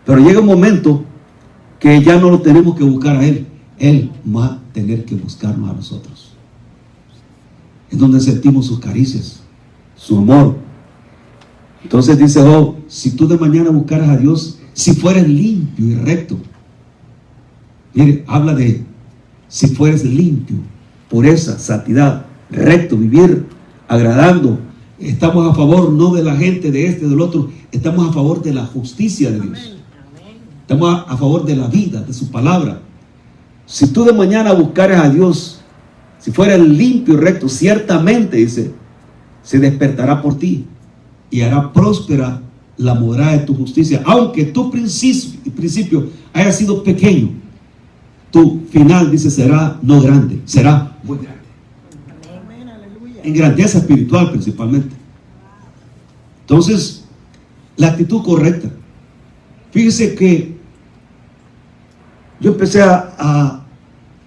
pero llega un momento que ya no lo tenemos que buscar a Él va a tener que buscarnos a nosotros. Es donde sentimos sus caricias, su amor. Entonces dice, si tú de mañana buscaras a Dios, si fueres limpio y recto. Mire, habla de si fueres limpio, pureza, santidad, recto, vivir agradando. Estamos a favor no de la gente, de este, del otro. Estamos a favor de la justicia de Dios. Estamos a favor de la vida, de su palabra. Si tú de mañana buscares a Dios, si fueras limpio y recto, ciertamente, dice, se despertará por ti y hará próspera la morada de tu justicia. Aunque tu principio haya sido pequeño, tu final, dice, será no grande, será muy grande. En grandeza espiritual principalmente. Entonces, la actitud correcta. Fíjese que yo empecé a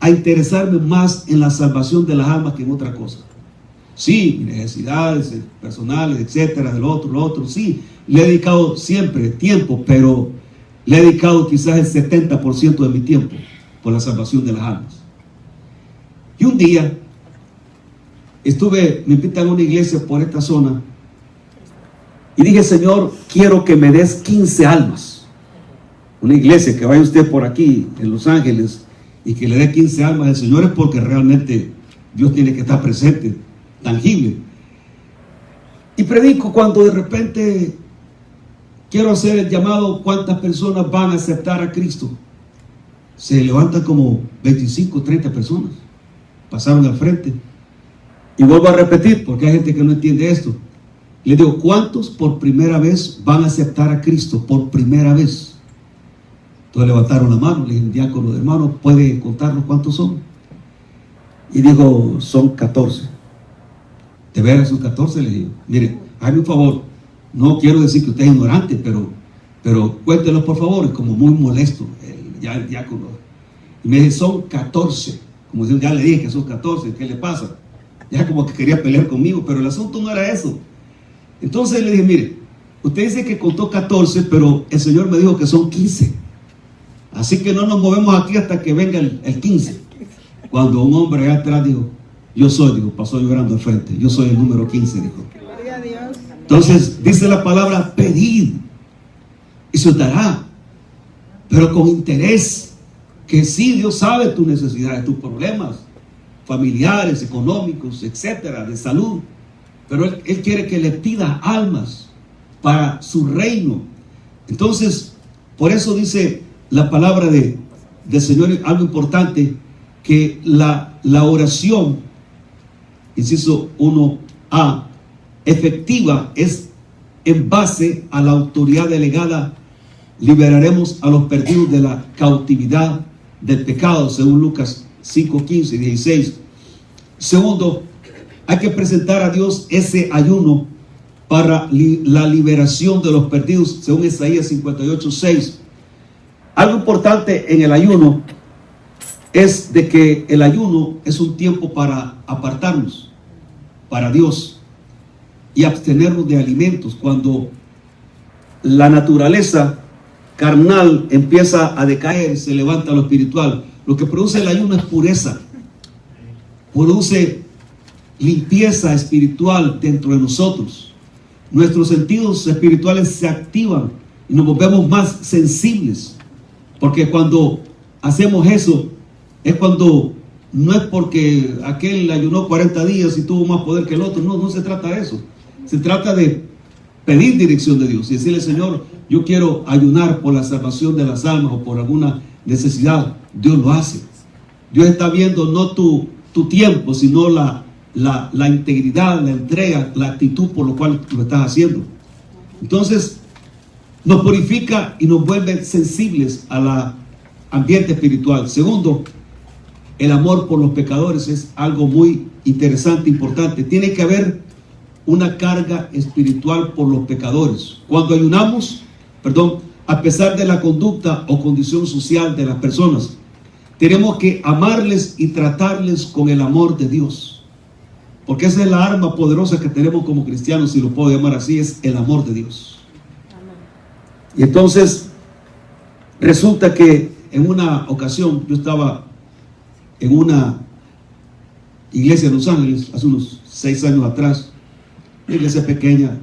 interesarme más en la salvación de las almas que en otra cosa. Sí, necesidades personales, etcétera, del otro, lo otro, sí. Le he dedicado siempre tiempo, pero le he dedicado quizás el 70% de mi tiempo por la salvación de las almas. Y un día me invitan a una iglesia por esta zona y dije, Señor, quiero que me des 15 almas. Una iglesia que vaya usted por aquí en Los Ángeles y que le dé 15 almas al Señor, es porque realmente Dios tiene que estar presente, tangible. Y predico cuando de repente quiero hacer el llamado, ¿cuántas personas van a aceptar a Cristo? Se levantan como 25, 30 personas. Pasaron al frente. Y vuelvo a repetir, porque hay gente que no entiende esto. Le digo, ¿cuántos por primera vez van a aceptar a Cristo? Por primera vez. Entonces levantaron la mano, le dije, diácono de hermano, ¿puede contarnos cuántos son? Y dijo, son 14. ¿De veras son 14? Le digo, mire, hágame un favor, no quiero decir que usted es ignorante, pero cuéntelos por favor. Es como muy molesto el diácono. Y me dice, son 14. como si ya le dije que son 14, ¿qué le pasa? Ya como que quería pelear conmigo, pero el asunto no era eso. Entonces le dije, mire, usted dice que contó 14, pero el Señor me dijo que son 15. Así que no nos movemos aquí hasta que venga el 15. Cuando un hombre allá atrás dijo, yo soy, dijo, pasó llorando al frente, yo soy el número 15, dijo. Gloria a Dios. Entonces dice la palabra, pedid y se os dará, pero con interés, que sí, Dios sabe tus necesidades, tus problemas familiares, económicos, etcétera, de salud, pero Él quiere que le pidas almas para su reino. Entonces, por eso dice la palabra del Señor algo importante, que la oración, inciso 1a, efectiva es en base a la autoridad delegada. Liberaremos a los perdidos de la cautividad del pecado, según Lucas 5, 15 y 16. Segundo, hay que presentar a Dios ese ayuno para la liberación de los perdidos, según Isaías 58, 6. Algo importante en el ayuno es de que el ayuno es un tiempo para apartarnos para Dios y abstenernos de alimentos. Cuando la naturaleza carnal empieza a decaer y se levanta lo espiritual, lo que produce el ayuno es pureza, produce limpieza espiritual dentro de nosotros. Nuestros sentidos espirituales se activan y nos volvemos más sensibles, porque cuando hacemos eso es cuando no es porque aquel ayunó 40 días y tuvo más poder que el otro. No se trata de eso. Se trata de pedir dirección de Dios y decirle, Señor, yo quiero ayunar por la salvación de las almas o por alguna necesidad. Dios lo hace. Dios está viendo no tu tiempo, sino la integridad, la entrega, la actitud por lo cual lo estás haciendo. Entonces, nos purifica y nos vuelve sensibles al ambiente espiritual. Segundo, el amor por los pecadores es algo muy interesante, importante. Tiene que haber una carga espiritual por los pecadores. Cuando ayunamos, a pesar de la conducta o condición social de las personas, tenemos que amarles y tratarles con el amor de Dios. Porque esa es la arma poderosa que tenemos como cristianos, si lo puedo llamar así, es el amor de Dios. Y entonces, resulta que en una ocasión yo estaba en una iglesia en Los Ángeles, hace unos 6 años atrás, una iglesia pequeña,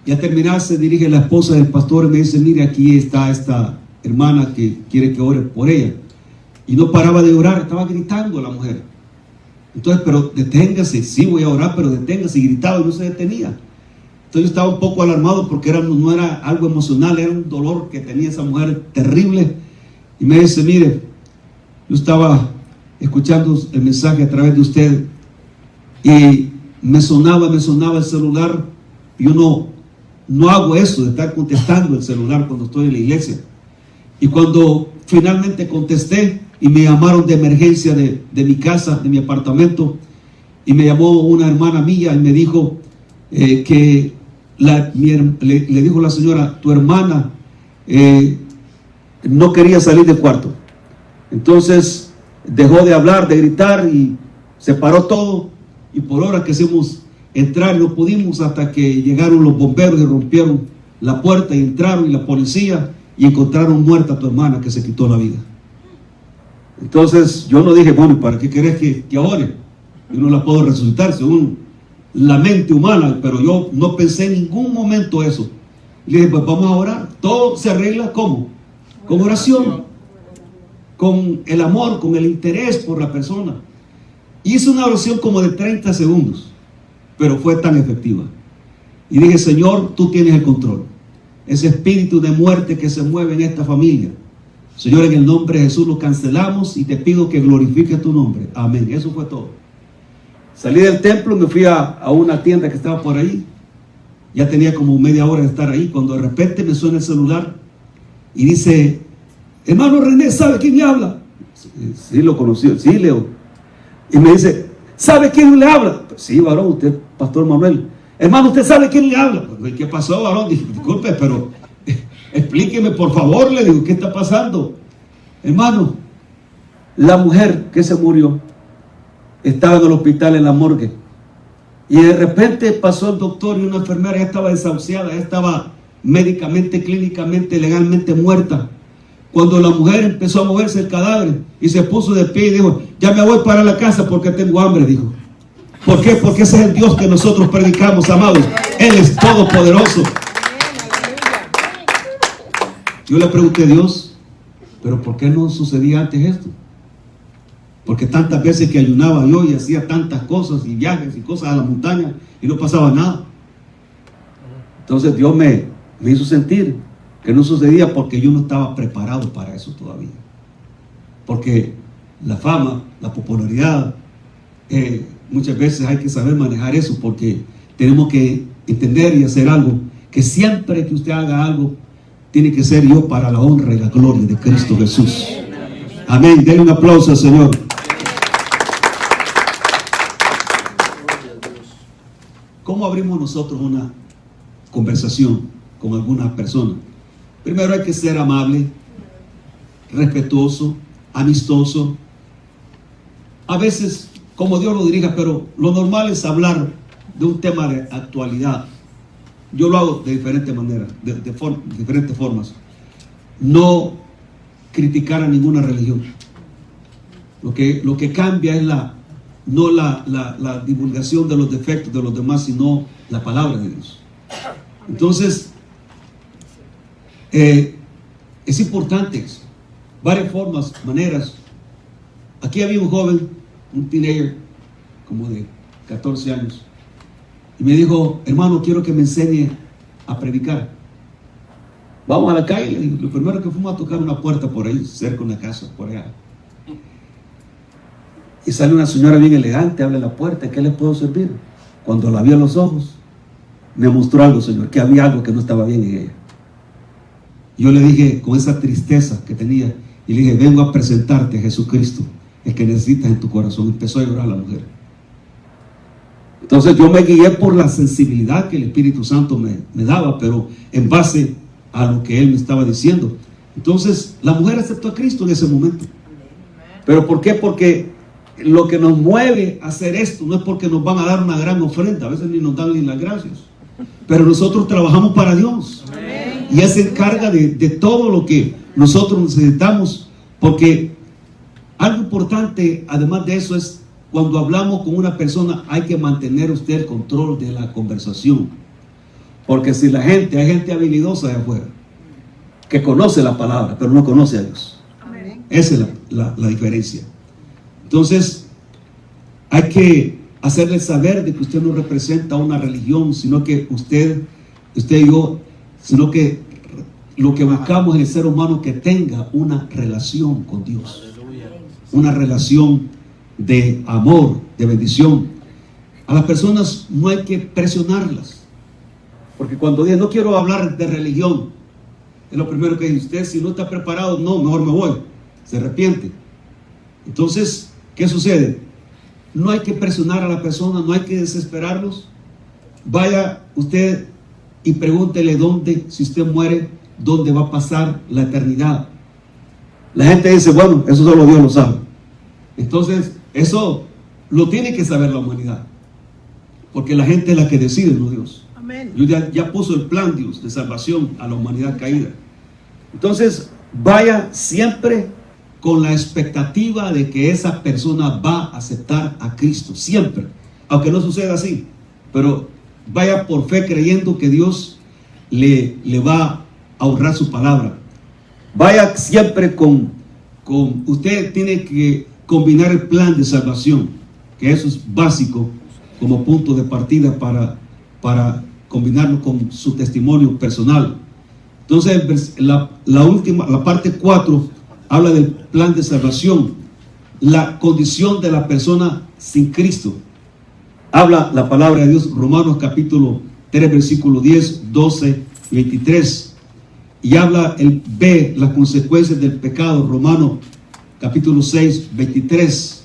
y al terminar se dirige la esposa del pastor y me dice, mire, aquí está esta hermana que quiere que ore por ella. Y no paraba de orar, estaba gritando la mujer. Entonces, pero deténgase, sí voy a orar, pero deténgase, y gritaba y no se detenía. Entonces yo estaba un poco alarmado porque no era algo emocional, era un dolor que tenía esa mujer terrible. Y me dice, mire, yo estaba escuchando el mensaje a través de usted y me sonaba el celular. Yo no hago eso de estar contestando el celular cuando estoy en la iglesia. Y cuando finalmente contesté y me llamaron de emergencia de mi casa, de mi apartamento, y me llamó una hermana mía y me dijo que le dijo la señora, tu hermana no quería salir del cuarto. Entonces dejó de hablar, de gritar, y se paró todo, y por horas quisimos entrar, no pudimos, hasta que llegaron los bomberos y rompieron la puerta y entraron, y la policía, y encontraron muerta a tu hermana que se quitó la vida. Entonces yo no dije, bueno, ¿para qué querés que ore? Yo no la puedo resucitar según la mente humana, pero yo no pensé en ningún momento eso. Y le dije, pues vamos a orar. Todo se arregla ¿cómo? Con oración, con el amor, con el interés por la persona. Hice una oración como de 30 segundos, pero fue tan efectiva. Y dije, Señor, tú tienes el control. Ese espíritu de muerte que se mueve en esta familia, Señor, en el nombre de Jesús lo cancelamos y te pido que glorifiques tu nombre. Amén. Eso fue todo. Salí del templo, me fui a una tienda que estaba por ahí. Ya tenía como media hora de estar ahí, cuando de repente me suena el celular y dice, hermano René, ¿sabe quién le habla? Sí, lo conocí, sí, Leo. Y me dice, ¿sabe quién le habla? Pues, sí, varón, usted, Pastor Manuel. Hermano, ¿usted sabe quién le habla? Pues, ¿qué pasó, varón? Dije, disculpe, pero explíqueme, por favor, le digo, ¿qué está pasando? Hermano, la mujer que se murió estaba en el hospital, en la morgue, y de repente pasó el doctor y una enfermera, ya estaba desahuciada, ya estaba médicamente, clínicamente, legalmente muerta. Cuando la mujer empezó a moverse el cadáver y se puso de pie y dijo: ya me voy para la casa porque tengo hambre, dijo. ¿Por qué? Porque ese es el Dios que nosotros predicamos, amados. Él es todopoderoso. Yo le pregunté a Dios: ¿pero por qué no sucedía antes esto? Porque tantas veces que ayunaba yo y hacía tantas cosas y viajes y cosas a la montaña y no pasaba nada. Entonces Dios me hizo sentir que no sucedía porque yo no estaba preparado para eso todavía. Porque la fama, la popularidad, muchas veces hay que saber manejar eso, porque tenemos que entender y hacer algo, que siempre que usted haga algo, tiene que ser yo para la honra y la gloria de Cristo Jesús. Amén. Denle un aplauso al Señor. ¿Cómo abrimos nosotros una conversación con alguna persona? Primero hay que ser amable, respetuoso, amistoso. A veces, como Dios lo dirija, pero lo normal es hablar de un tema de actualidad. Yo lo hago de diferentes maneras, de diferentes formas. No criticar a ninguna religión. Lo que cambia es no la divulgación de los defectos de los demás, sino la palabra de Dios. Entonces, es importante eso. Varias formas, maneras. Aquí había un joven, un teenager, como de 14 años, y me dijo: hermano, quiero que me enseñe a predicar. Vamos a la calle. Y lo primero que fuimos a tocar una puerta por ahí, cerca de una casa, por allá. Y sale una señora bien elegante, abre la puerta: ¿qué le puedo servir? Cuando la vi a los ojos, me mostró algo, Señor, que había algo que no estaba bien en ella. Yo le dije, con esa tristeza que tenía, y le dije: vengo a presentarte a Jesucristo, el que necesitas en tu corazón. Empezó a llorar la mujer. Entonces yo me guié por la sensibilidad que el Espíritu Santo me daba, pero en base a lo que Él me estaba diciendo. Entonces la mujer aceptó a Cristo en ese momento. ¿Pero por qué? Porque lo que nos mueve a hacer esto no es porque nos van a dar una gran ofrenda, a veces ni nos dan ni las gracias, pero nosotros trabajamos para Dios. Amén. Y Él se encarga de todo lo que nosotros necesitamos, porque algo importante además de eso es: cuando hablamos con una persona, hay que mantener usted el control de la conversación, porque si hay gente habilidosa de afuera que conoce la palabra pero no conoce a Dios. Amén. Esa es la diferencia. Entonces hay que hacerle saber de que usted no representa una religión, sino que usted y yo, sino que lo que buscamos en el ser humano, que tenga una relación con Dios. Una relación de amor, de bendición. A las personas no hay que presionarlas, porque cuando dicen: no quiero hablar de religión, es lo primero que dice usted: si no está preparado, no, mejor me voy. Se arrepiente. Entonces, ¿qué sucede? No hay que presionar a la persona, no hay que desesperarlos. Vaya usted y pregúntele dónde, si usted muere, dónde va a pasar la eternidad. La gente dice: bueno, eso solo Dios lo sabe. Entonces, eso lo tiene que saber la humanidad, porque la gente es la que decide, no Dios. Amén. Dios ya puso el plan, Dios, de salvación a la humanidad caída. Entonces, vaya siempre con la expectativa de que esa persona va a aceptar a Cristo, siempre, aunque no suceda así, pero vaya por fe creyendo que Dios le va a honrar su palabra. Vaya siempre usted tiene que combinar el plan de salvación, que eso es básico como punto de partida para combinarlo con su testimonio personal. Entonces la parte 4 habla del plan de salvación, la condición de la persona sin Cristo. Habla la palabra de Dios, Romanos capítulo 3, versículo 10, 12 y 23. Y habla el B, las consecuencias del pecado, Romanos capítulo 6, 23.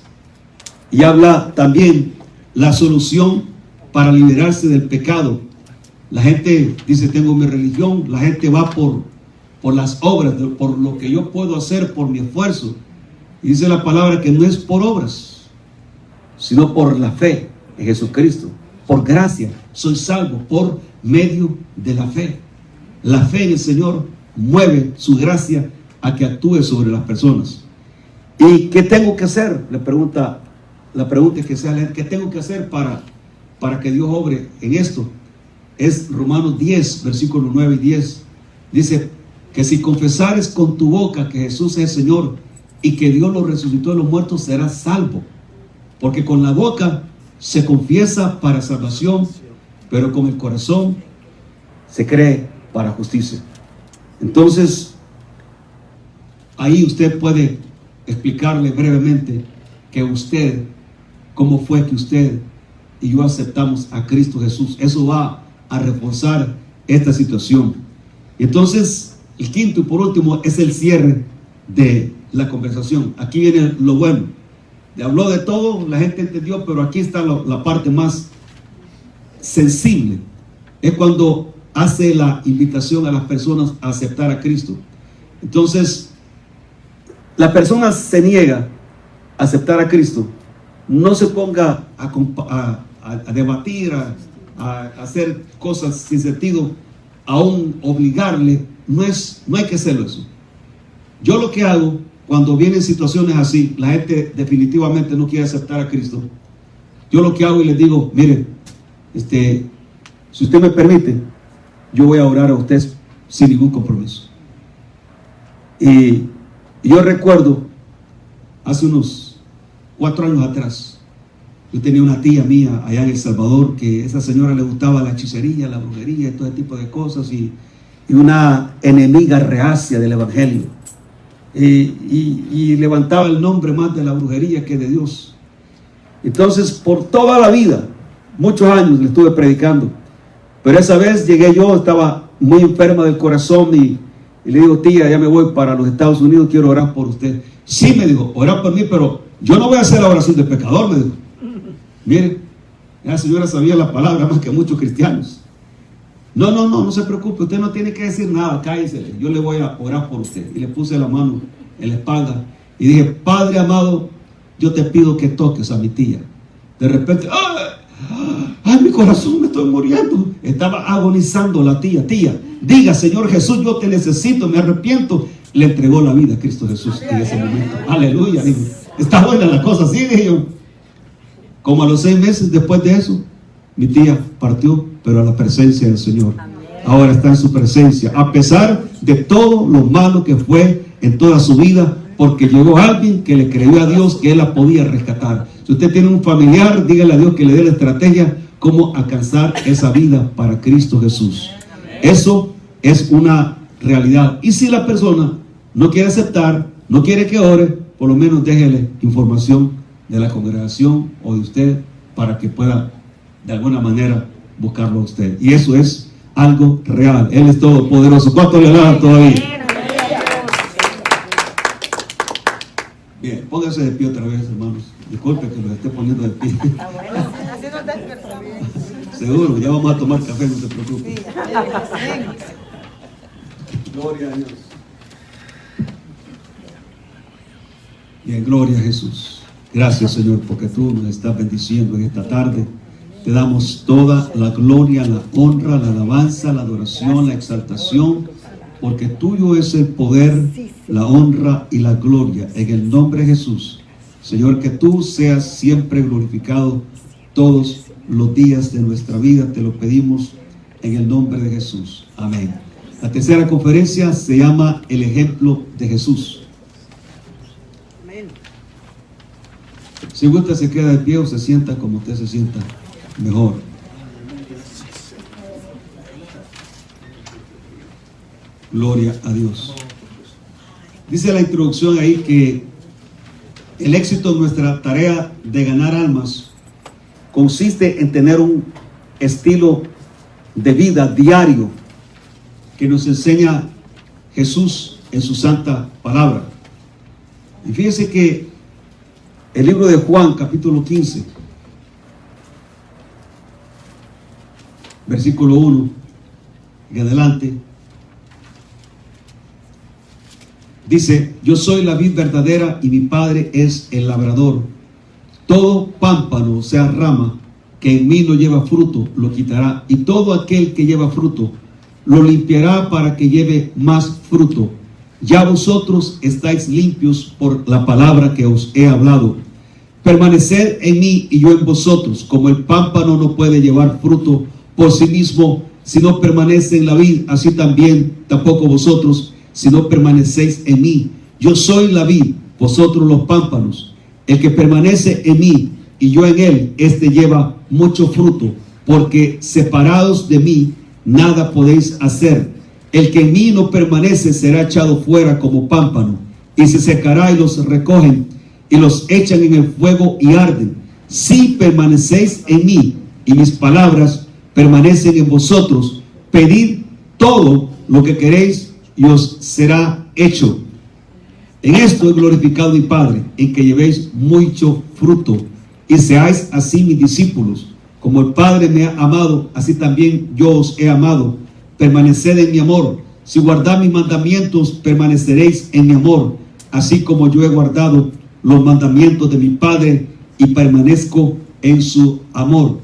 Y habla también la solución para liberarse del pecado. La gente dice: tengo mi religión. La gente va por las obras, por lo que yo puedo hacer, por mi esfuerzo. Y dice la palabra que no es por obras, sino por la fe en Jesucristo. Por gracia soy salvo por medio de la fe. La fe en el Señor mueve su gracia a que actúe sobre las personas. ¿Y qué tengo que hacer? La pregunta es que sea leer, ¿qué tengo que hacer para que Dios obre en esto? Es Romanos 10, versículos 9 y 10. Dice que si confesares con tu boca que Jesús es el Señor y que Dios lo resucitó de los muertos, serás salvo. Porque con la boca se confiesa para salvación, pero con el corazón se cree para justicia. Entonces, ahí usted puede explicarle brevemente que usted, cómo fue que usted y yo aceptamos a Cristo Jesús. Eso va a reforzar esta situación. Entonces, el quinto y por último es el cierre de la conversación. Aquí viene lo bueno. Le habló de todo, la gente entendió, pero aquí está la parte más sensible. Es cuando hace la invitación a las personas a aceptar a Cristo. Entonces, la persona se niega a aceptar a Cristo. No se ponga a debatir, a hacer cosas sin sentido, aún obligarle. No hay que hacerlo eso. Yo lo que hago cuando vienen situaciones así, la gente definitivamente no quiere aceptar a Cristo, yo lo que hago y les digo, mire, si usted me permite, yo voy a orar a usted sin ningún compromiso. Y yo recuerdo hace unos 4 años atrás, yo tenía una tía mía allá en El Salvador, que a esa señora le gustaba la hechicería, la brujería y todo ese tipo de cosas, y una enemiga reacia del evangelio. Y levantaba el nombre más de la brujería que de Dios. Entonces, por toda la vida, muchos años le estuve predicando, pero esa vez llegué yo, estaba muy enferma del corazón y le digo, tía, ya me voy para los Estados Unidos, quiero orar por usted. Sí, me dijo, orar por mí, pero yo no voy a hacer la oración de pecador, me dijo. Mire, la señora sabía la palabra más que muchos cristianos. No se preocupe, usted no tiene que decir nada, cállese, yo le voy a orar por usted. Y le puse la mano en la espalda y dije, Padre amado, yo te pido que toques a mi tía. De repente, ¡ay, mi corazón, me estoy muriendo! Estaba agonizando la tía. Diga, Señor Jesús, yo te necesito, me arrepiento. Le entregó la vida a Cristo Jesús en ese momento. Aleluya, digo, está buena la cosa, sí, dije yo. Como a los 6 meses después de eso, mi tía partió, pero a la presencia del Señor. Ahora está en su presencia, a pesar de todo lo malo que fue en toda su vida, porque llegó alguien que le creyó a Dios que Él la podía rescatar. Si usted tiene un familiar, dígale a Dios que le dé la estrategia cómo alcanzar esa vida para Cristo Jesús. Eso es una realidad. Y si la persona no quiere aceptar, no quiere que ore, por lo menos déjele información de la congregación o de usted para que pueda de alguna manera buscarlo a usted. Y eso es algo real. Él es todopoderoso. ¿Cuánto le dan todavía? Bien, póngase de pie otra vez, hermanos. Disculpe que los esté poniendo de pie. Seguro, ya vamos a tomar café, no se preocupe. Gloria a Dios. Bien, gloria a Jesús. Gracias, Señor, porque tú nos estás bendiciendo en esta tarde. Te damos toda la gloria, la honra, la alabanza, la adoración, la exaltación, porque tuyo es el poder, la honra y la gloria. En el nombre de Jesús, Señor, que tú seas siempre glorificado todos los días de nuestra vida. Te lo pedimos en el nombre de Jesús. Amén. La tercera conferencia se llama El ejemplo de Jesús. Amén. Si gusta, se queda de pie o se sienta como usted se sienta mejor. Gloria a Dios. Dice la introducción ahí que el éxito de nuestra tarea de ganar almas consiste en tener un estilo de vida diario que nos enseña Jesús en su santa palabra. Y fíjense que el libro de Juan, capítulo 15, versículo 1 y adelante, dice: yo soy la vid verdadera y mi Padre es el labrador. todo pámpano, o sea rama, que en mí no lleva fruto, lo quitará, y todo aquel que lleva fruto, lo limpiará para que lleve más fruto. Ya vosotros estáis limpios por la palabra que os he hablado. Permaneced en mí y yo en vosotros, como el pámpano no puede llevar fruto por sí mismo si no permanece en la vid, así también tampoco vosotros si no permanecéis en mí. Yo soy la vid, vosotros los pámpanos. El que permanece en mí y yo en él, este lleva mucho fruto, porque separados de mí nada podéis hacer. El que en mí no permanece será echado fuera como pámpano, y se secará, y los recogen y los echan en el fuego y arden. Si permanecéis en mí y mis palabras permanecen en vosotros, pedid todo lo que queréis y os será hecho. En esto he glorificado a mi Padre, en que llevéis mucho fruto y seáis así mis discípulos. Como el Padre me ha amado, así también yo os he amado. Permaneced en mi amor. Si guardáis mis mandamientos, permaneceréis en mi amor, así como yo he guardado los mandamientos de mi Padre y permanezco en su amor.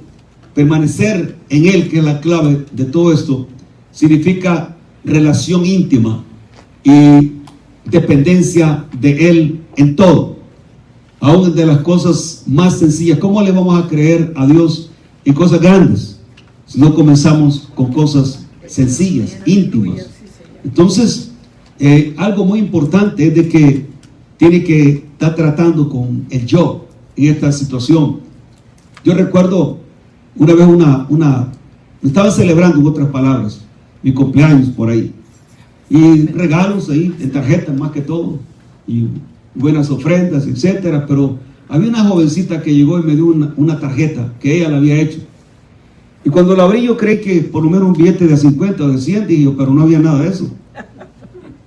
Permanecer en Él, que es la clave de todo esto, significa relación íntima y dependencia de Él en todo, aún de las cosas más sencillas. ¿Cómo le vamos a creer a Dios en cosas grandes si no comenzamos con cosas sencillas, íntimas? Entonces, algo muy importante es de que tiene que estar tratando con el yo en esta situación. Yo recuerdo una vez me estaba celebrando, en otras palabras, mi cumpleaños por ahí, y regalos ahí en tarjetas más que todo, y buenas ofrendas, etcétera. Pero había una jovencita que llegó y me dio una tarjeta que ella la había hecho, y cuando la abrí yo creí que por lo menos un billete de 50 o de 100, dije yo, pero no había nada de eso.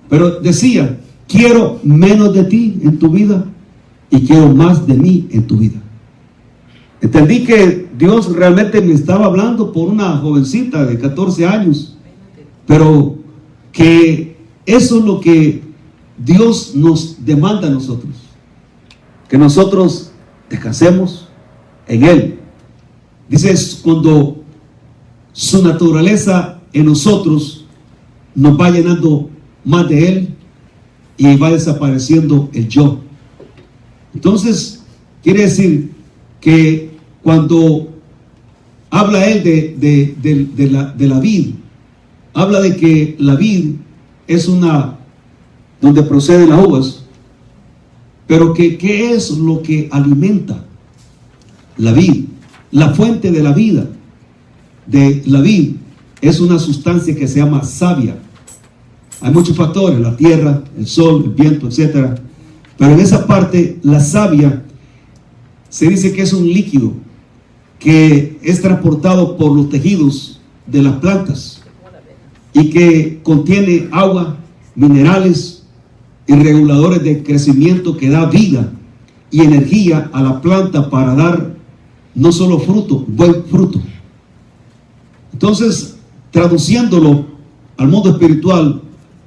Pero decía: quiero menos de ti en tu vida y quiero más de mí en tu vida. Entendí que Dios realmente me estaba hablando por una jovencita de 14 años, pero que eso es lo que Dios nos demanda a nosotros, que nosotros descansemos en Él. Dice, cuando su naturaleza en nosotros nos va llenando más de Él y va desapareciendo el yo. Entonces, quiere decir que cuando habla Él de la vid, habla de que la vid es donde proceden las uvas, pero que ¿qué es lo que alimenta la vid? La fuente de la vida de la vid es una sustancia que se llama savia. Hay muchos factores: la tierra, el sol, el viento, etcétera. Pero en esa parte, la savia se dice que es un líquido que es transportado por los tejidos de las plantas y que contiene agua, minerales y reguladores de crecimiento, que da vida y energía a la planta para dar no solo fruto, buen fruto. Entonces, traduciéndolo al mundo espiritual,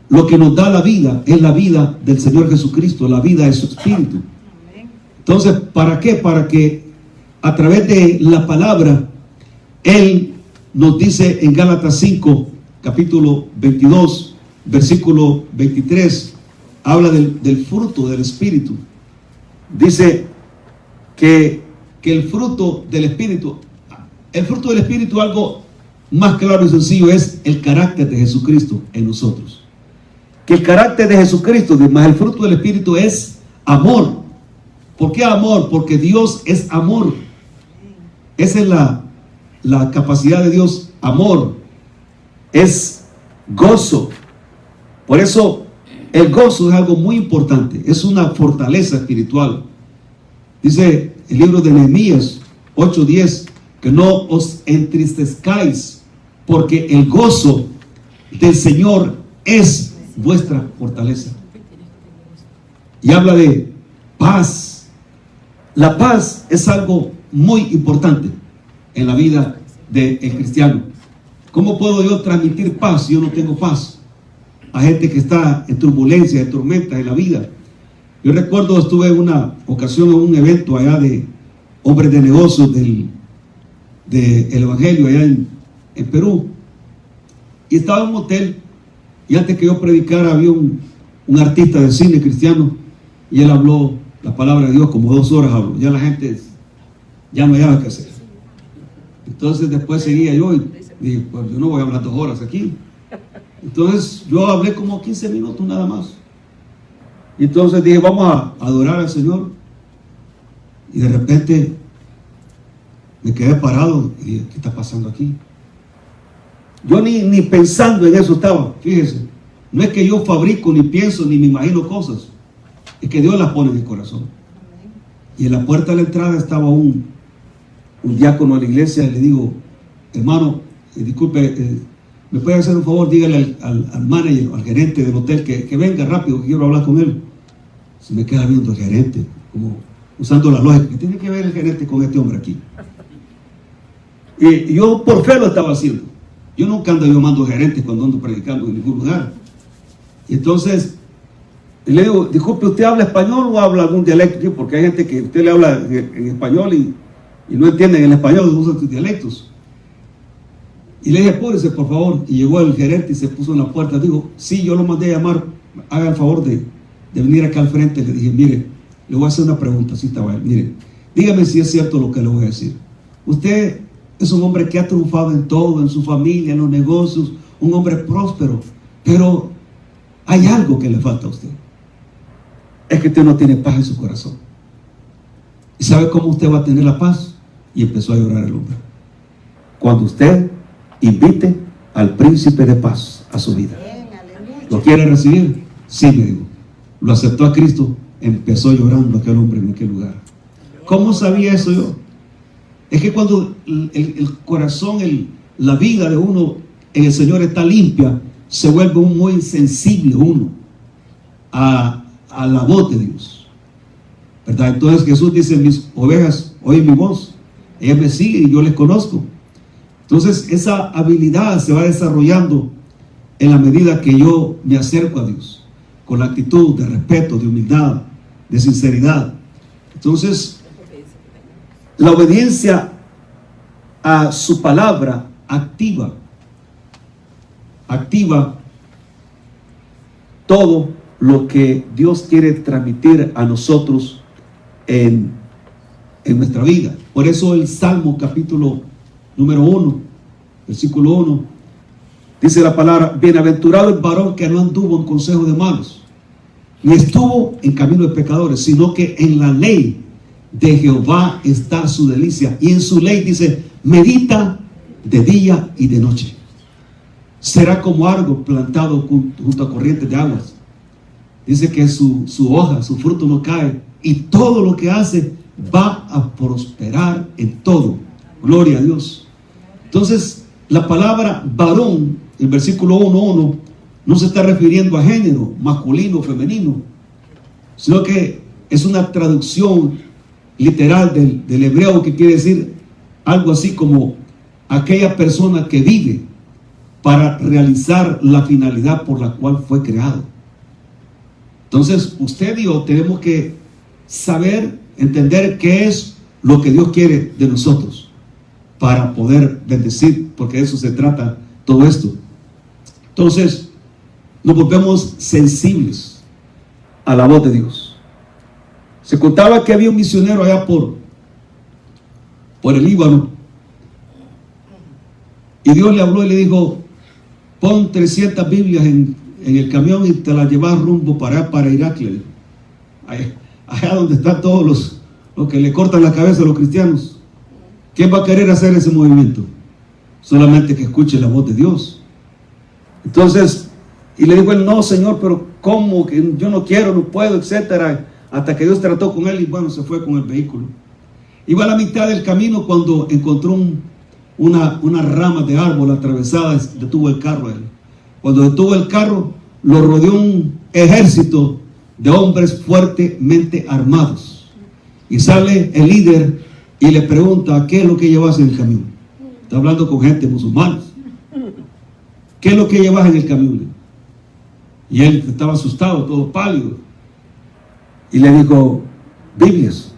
lo que nos da la vida es la vida del Señor Jesucristo, la vida de su Espíritu. Entonces, ¿para qué? Para que a través de la palabra, Él nos dice en Gálatas 5, capítulo 22, versículo 23, habla del fruto del Espíritu. Dice que el fruto del Espíritu, algo más claro y sencillo, es el carácter de Jesucristo en nosotros. Que el carácter de Jesucristo, más el fruto del Espíritu, es amor. ¿Por qué amor? Porque Dios es amor. Esa es la capacidad de Dios. Amor es gozo. Por eso el gozo es algo muy importante, es una fortaleza espiritual. Dice el libro de Nehemías 8:10, que no os entristezcáis, porque el gozo del Señor es vuestra fortaleza. Y habla de paz. La paz es algo muy importante en la vida del cristiano. ¿Cómo puedo yo transmitir paz si yo no tengo paz a gente que está en turbulencia, en tormenta en la vida? Yo recuerdo, estuve en una ocasión en un evento allá de hombres de negocios del Evangelio allá en Perú. Y estaba en un hotel, y antes que yo predicara había un artista de cine cristiano, y él habló la palabra de Dios como 2 horas habló. Ya la gente ya no hallaba qué hacer. Entonces después seguía yo y dije, pues yo no voy a hablar 2 horas aquí. Entonces yo hablé como 15 minutos nada más. Y entonces dije, vamos a adorar al Señor. Y de repente me quedé parado y dije, ¿qué está pasando aquí? Yo ni pensando en eso estaba, fíjese. No es que yo fabrico, ni pienso, ni me imagino cosas. Es que Dios las pone en mi corazón. Y en la puerta de la entrada estaba un diácono de la iglesia y le digo, hermano, disculpe, ¿me puede hacer un favor? Dígale al manager, al gerente del hotel que venga rápido, que quiero hablar con él. Se me queda viendo el gerente, como usando la lógica. ¿Qué tiene que ver el gerente con este hombre aquí? Y yo por fe lo estaba haciendo. Yo nunca ando llamando gerentes cuando ando predicando en ningún lugar. Y entonces le digo, disculpe, ¿usted habla español o habla algún dialecto? Porque hay gente que usted le habla en español y no entienden el español, usan sus dialectos. Y le dije, apúrese por favor. Y llegó el gerente y se puso en la puerta. Digo, sí, yo lo mandé a llamar, haga el favor de venir acá al frente. Le dije, mire, le voy a hacer una pregunta, así estaba él. Mire, dígame si es cierto lo que le voy a decir. Usted es un hombre que ha triunfado en todo, en su familia, en los negocios, un hombre próspero, pero hay algo que le falta a usted. Es que usted no tiene paz en su corazón. ¿Y sabe cómo usted va a tener la paz? Y empezó a llorar el hombre. Cuando usted invite al príncipe de paz a su vida. ¿Lo quiere recibir? Sí, me dijo. Lo aceptó a Cristo. Empezó llorando aquel hombre en aquel lugar. ¿Cómo sabía eso yo? Es que cuando el corazón, la vida de uno en el Señor está limpia, se vuelve muy sensible uno a la voz de Dios, ¿verdad? Entonces Jesús dice, mis ovejas oyen mi voz, ellas me siguen y yo les conozco. Entonces esa habilidad se va desarrollando en la medida que yo me acerco a Dios, con la actitud de respeto, de humildad, de sinceridad. Entonces la obediencia a su palabra activa todo lo que Dios quiere transmitir a nosotros en nuestra vida. Por eso el Salmo capítulo número 1, versículo 1, dice la palabra, bienaventurado el varón que no anduvo en consejo de malos, ni estuvo en camino de pecadores, sino que en la ley de Jehová está su delicia, y en su ley dice, medita de día y de noche. Será como árbol plantado junto a corrientes de aguas. Dice que su hoja, su fruto no cae, y todo lo que hace va a prosperar en todo. Gloria a Dios. Entonces, la palabra varón, el versículo 1:1, no se está refiriendo a género, masculino o femenino, sino que es una traducción literal del hebreo, que quiere decir algo así como aquella persona que vive para realizar la finalidad por la cual fue creado. Entonces usted y yo tenemos que saber, entender qué es lo que Dios quiere de nosotros para poder bendecir, porque de eso se trata todo esto. Entonces nos volvemos sensibles a la voz de Dios. Se contaba que había un misionero allá por el Líbano, y Dios le habló y le dijo, pon 300 Biblias en el camión y te las llevas rumbo para Irak, allá donde están todos los que le cortan la cabeza a los cristianos. ¿Quién va a querer hacer ese movimiento? Solamente que escuche la voz de Dios. Entonces, y le dijo él, no, Señor, pero ¿cómo? Que yo no quiero, no puedo, etcétera. Hasta que Dios trató con él y bueno, se fue con el vehículo. Iba a la mitad del camino cuando encontró una rama de árbol atravesada, detuvo el carro a él. Cuando detuvo el carro, lo rodeó un ejército de hombres fuertemente armados. Y sale el líder y le pregunta, ¿qué es lo que llevas en el camión? Está hablando con gente musulmana. ¿Qué es lo que llevas en el camión? Y él estaba asustado, todo pálido. Y le dijo, Biblias.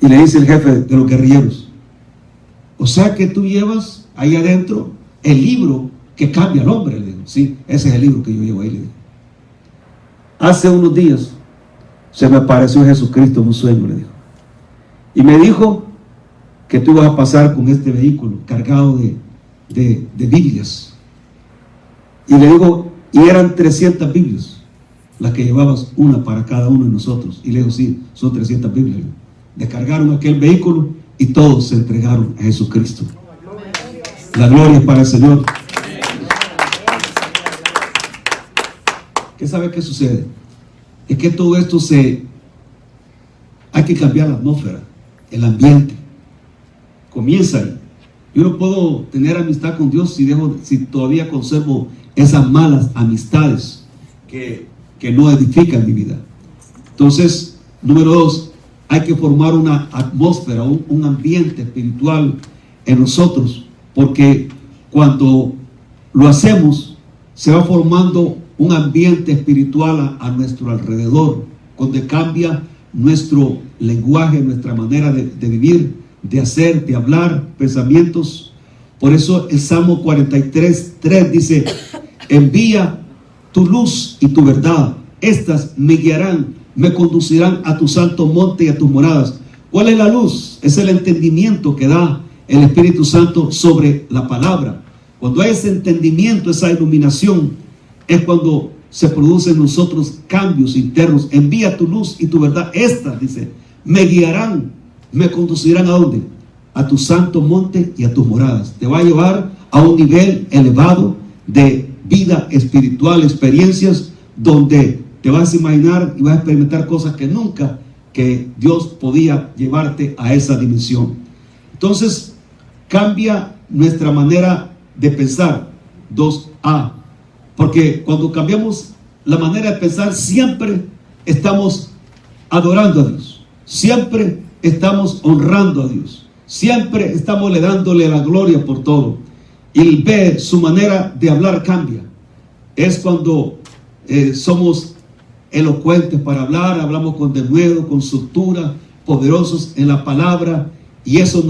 Y le dice el jefe de los guerrilleros: o sea que tú llevas ahí adentro el libro que cambia al hombre. Le digo: sí, ese es el libro que yo llevo ahí. Le digo: hace unos días se me apareció Jesucristo en un sueño, le dijo, y me dijo que tú ibas a pasar con este vehículo cargado de Biblias. Y le digo: y eran 300 Biblias las que llevabas, una para cada uno de nosotros. Y le digo: sí, son 300 Biblias. Descargaron aquel vehículo y todos se entregaron a Jesucristo. La gloria es para el Señor. ¿Qué sabe qué sucede? Es que todo esto hay que cambiar la atmósfera, el ambiente. Comienza ahí. Yo no puedo tener amistad con Dios si todavía conservo esas malas amistades que no edifican mi vida. Entonces, número 2, hay que formar una atmósfera, un ambiente espiritual en nosotros, porque cuando lo hacemos, se va formando un ambiente espiritual a nuestro alrededor, donde cambia nuestro lenguaje, nuestra manera de vivir, de hacer, de hablar, pensamientos. Por eso el Salmo 43:3 dice: envía tu luz y tu verdad, estas me guiarán, me conducirán a tu santo monte y a tus moradas. ¿Cuál es la luz? Es el entendimiento que da el Espíritu Santo sobre la palabra. Cuando hay ese entendimiento, esa iluminación, es cuando se producen en nosotros cambios internos. Envía tu luz y tu verdad, estas, dice, me guiarán, me conducirán ¿a dónde? A tu santo monte y a tus moradas. Te va a llevar a un nivel elevado de vida espiritual, experiencias donde te vas a imaginar y vas a experimentar cosas que nunca que Dios podía llevarte a esa dimensión. Entonces, cambia nuestra manera de pensar. 2A. Porque cuando cambiamos la manera de pensar, siempre estamos adorando a Dios. Siempre estamos honrando a Dios. Siempre estamos dándole la gloria por todo. Y ver su manera de hablar cambia. Es cuando somos elocuentes para hablar, hablamos con denuedo, con soltura, poderosos en la palabra, y eso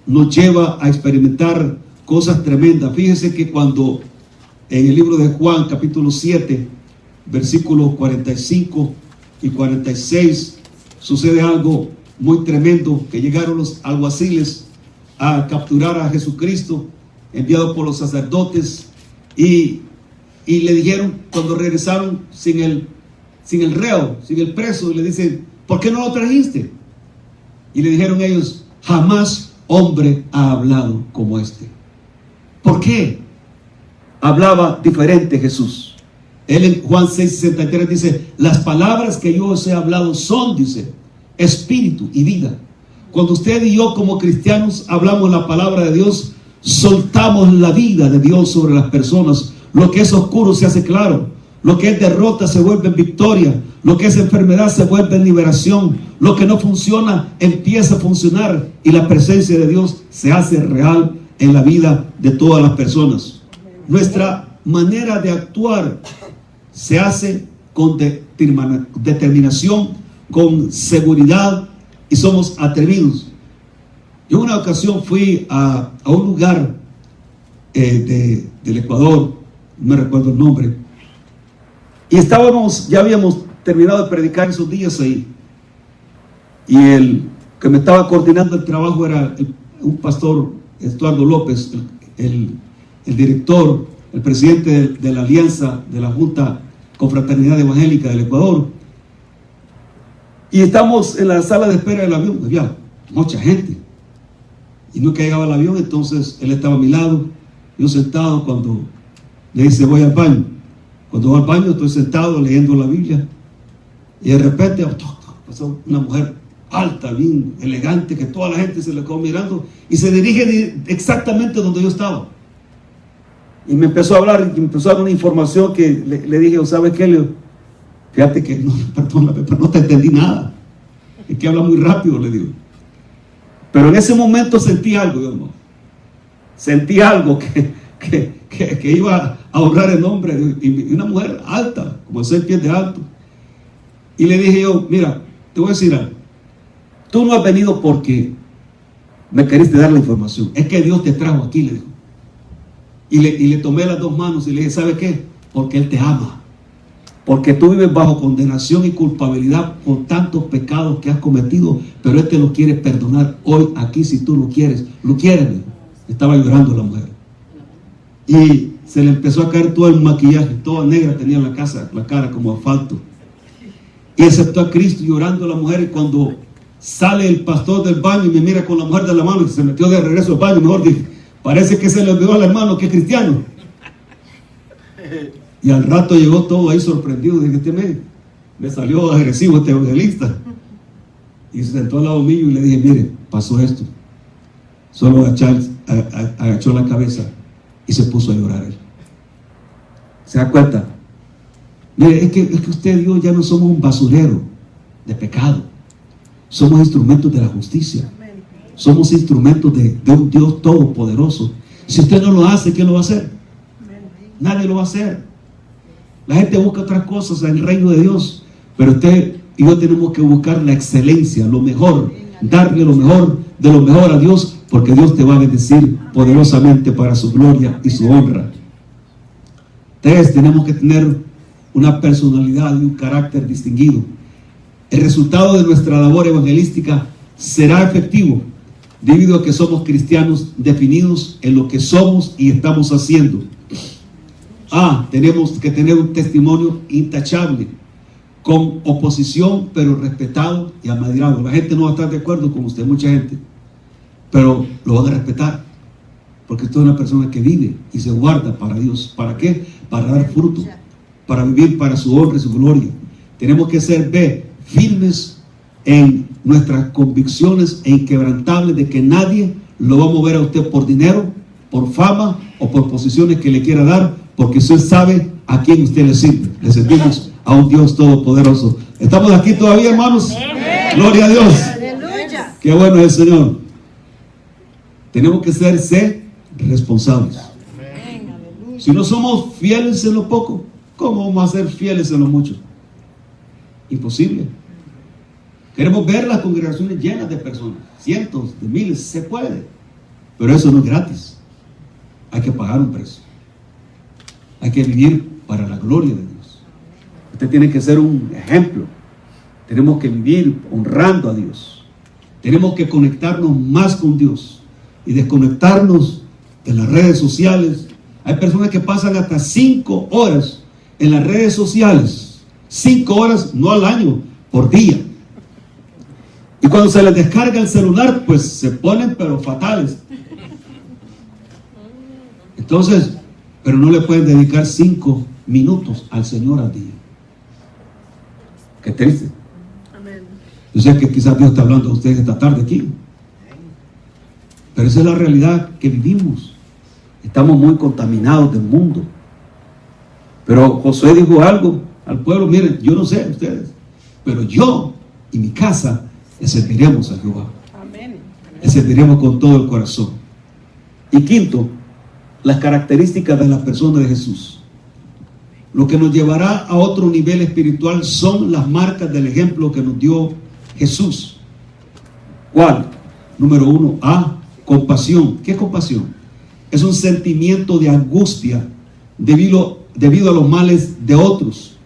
nos lleva a experimentar cosas tremendas. Fíjese que cuando en el libro de Juan, capítulo 7, versículos 45 y 46, sucede algo muy tremendo, que llegaron los alguaciles a capturar a Jesucristo, enviado por los sacerdotes, y le dijeron, cuando regresaron sin el reo, sin el preso, le dicen: ¿por qué no lo trajiste? Y le dijeron ellos: jamás hombre ha hablado como este. ¿Por qué hablaba diferente Jesús? Él en Juan 6:63 dice: las palabras que yo os he hablado son, dice, espíritu y vida. Cuando usted y yo como cristianos hablamos la palabra de Dios, soltamos la vida de Dios sobre las personas. Lo que es oscuro se hace claro. Lo que es derrota se vuelve en victoria. Lo que es enfermedad se vuelve en liberación. Lo que no funciona empieza a funcionar, y la presencia de Dios se hace real en la vida de todas las personas. Nuestra manera de actuar se hace con determinación, con seguridad, y somos atrevidos. Yo en una ocasión fui a un lugar del Ecuador, no me recuerdo el nombre, y ya habíamos terminado de predicar esos días ahí, y el que me estaba coordinando el trabajo era un pastor, Estuardo López, el director, el presidente de la alianza de la Junta Confraternidad Evangélica del Ecuador. Y estamos en la sala de espera del avión. Había mucha gente y no que llegaba el avión. Entonces él estaba a mi lado, yo sentado. Cuando le dice: voy al baño. Cuando voy al baño, estoy sentado leyendo la Biblia, y de repente pasó una mujer alta, bien elegante, que toda la gente se le quedó mirando, y se dirige exactamente donde yo estaba. Y me empezó a hablar, y me empezó a dar una información que le dije: ¿sabes qué, Leo? Fíjate que perdóname, pero no te entendí nada. Es que habla muy rápido, le digo. Pero en ese momento sentí algo, Dios mío. Sentí algo que iba a honrar el nombre de una mujer alta, como 6 pies de alto. Y le dije yo: mira, te voy a decir algo. tú no has venido porque me queriste dar la información. Es que Dios te trajo aquí, le dijo. Y le tomé las dos manos y le dije, ¿sabe qué? Porque Él te ama. Porque tú vives bajo condenación y culpabilidad por tantos pecados que has cometido, pero Él te lo quiere perdonar hoy, aquí, si tú lo quieres. Lo quieres, le dijo. Estaba llorando la mujer. Y se le empezó a caer todo el maquillaje, toda negra tenía la cara como asfalto. Y aceptó a Cristo llorando la mujer. Y cuando sale el pastor del baño y me mira con la mujer de la mano y se metió de regreso al baño, mejor dije, parece que se le olvidó al hermano que es cristiano. Y al rato llegó todo ahí sorprendido. Dije, me salió agresivo este evangelista. Y se sentó al lado mío y le dije, mire, pasó esto. Solo agachó la cabeza y se puso a llorar él. ¿Se da cuenta? Mire, es que usted y yo ya no somos un basurero de pecado. Somos instrumentos de la justicia. Somos instrumentos de un Dios todopoderoso. Si usted no lo hace, ¿quién lo va a hacer? Nadie lo va a hacer. La gente busca otras cosas en el reino de Dios, pero usted y yo tenemos que buscar la excelencia, lo mejor, darle lo mejor de lo mejor a Dios, porque Dios te va a bendecir poderosamente para su gloria y su honra. 3, tenemos que tener una personalidad y un carácter distinguido. El resultado de nuestra labor evangelística será efectivo debido a que somos cristianos definidos en lo que somos y estamos haciendo. Tenemos que tener un testimonio intachable, con oposición, pero respetado y amadrinado. La gente no va a estar de acuerdo con usted, mucha gente, pero lo van a respetar, porque usted es una persona que vive y se guarda para Dios. ¿Para qué? Para dar fruto, para vivir para su honra y su gloria. Tenemos que ser firmes en nuestras convicciones e inquebrantables de que nadie lo va a mover a usted por dinero, por fama o por posiciones que le quiera dar, porque usted sabe a quién usted le sirve. Le servimos a un Dios todopoderoso. ¿Estamos aquí todavía, hermanos? ¡Amén! Gloria a Dios. ¡Aleluya! ¡Qué bueno es el Señor! Tenemos que ser responsables. ¡Amén! Si no somos fieles en lo poco, ¿cómo vamos a ser fieles en lo mucho? Imposible. Queremos ver las congregaciones llenas de personas, cientos de miles, se puede, pero eso no es gratis. Hay que pagar un precio. Hay que vivir para la gloria de Dios. Usted tiene que ser un ejemplo. Tenemos que vivir honrando a Dios. Tenemos que conectarnos más con Dios y desconectarnos de las redes sociales. Hay personas que pasan hasta 5 horas en las redes sociales. 5 horas, no al año, por día. Y cuando se les descarga el celular, pues se ponen pero fatales. Entonces, pero no le pueden dedicar 5 minutos al Señor al día. Qué triste. Amén. Yo sé que quizás Dios está hablando a ustedes esta tarde aquí, pero esa es la realidad que vivimos. Estamos muy contaminados del mundo. Pero Josué dijo algo al pueblo: miren, yo no sé ustedes, pero yo y mi casa le serviremos a Jehová. Amén. Le serviremos con todo el corazón. Y quinto, las características de la persona de Jesús. Lo que nos llevará a otro nivel espiritual son las marcas del ejemplo que nos dio Jesús. ¿Cuál? Número 1, compasión. ¿Qué es compasión? Es un sentimiento de angustia debido a los males de otros.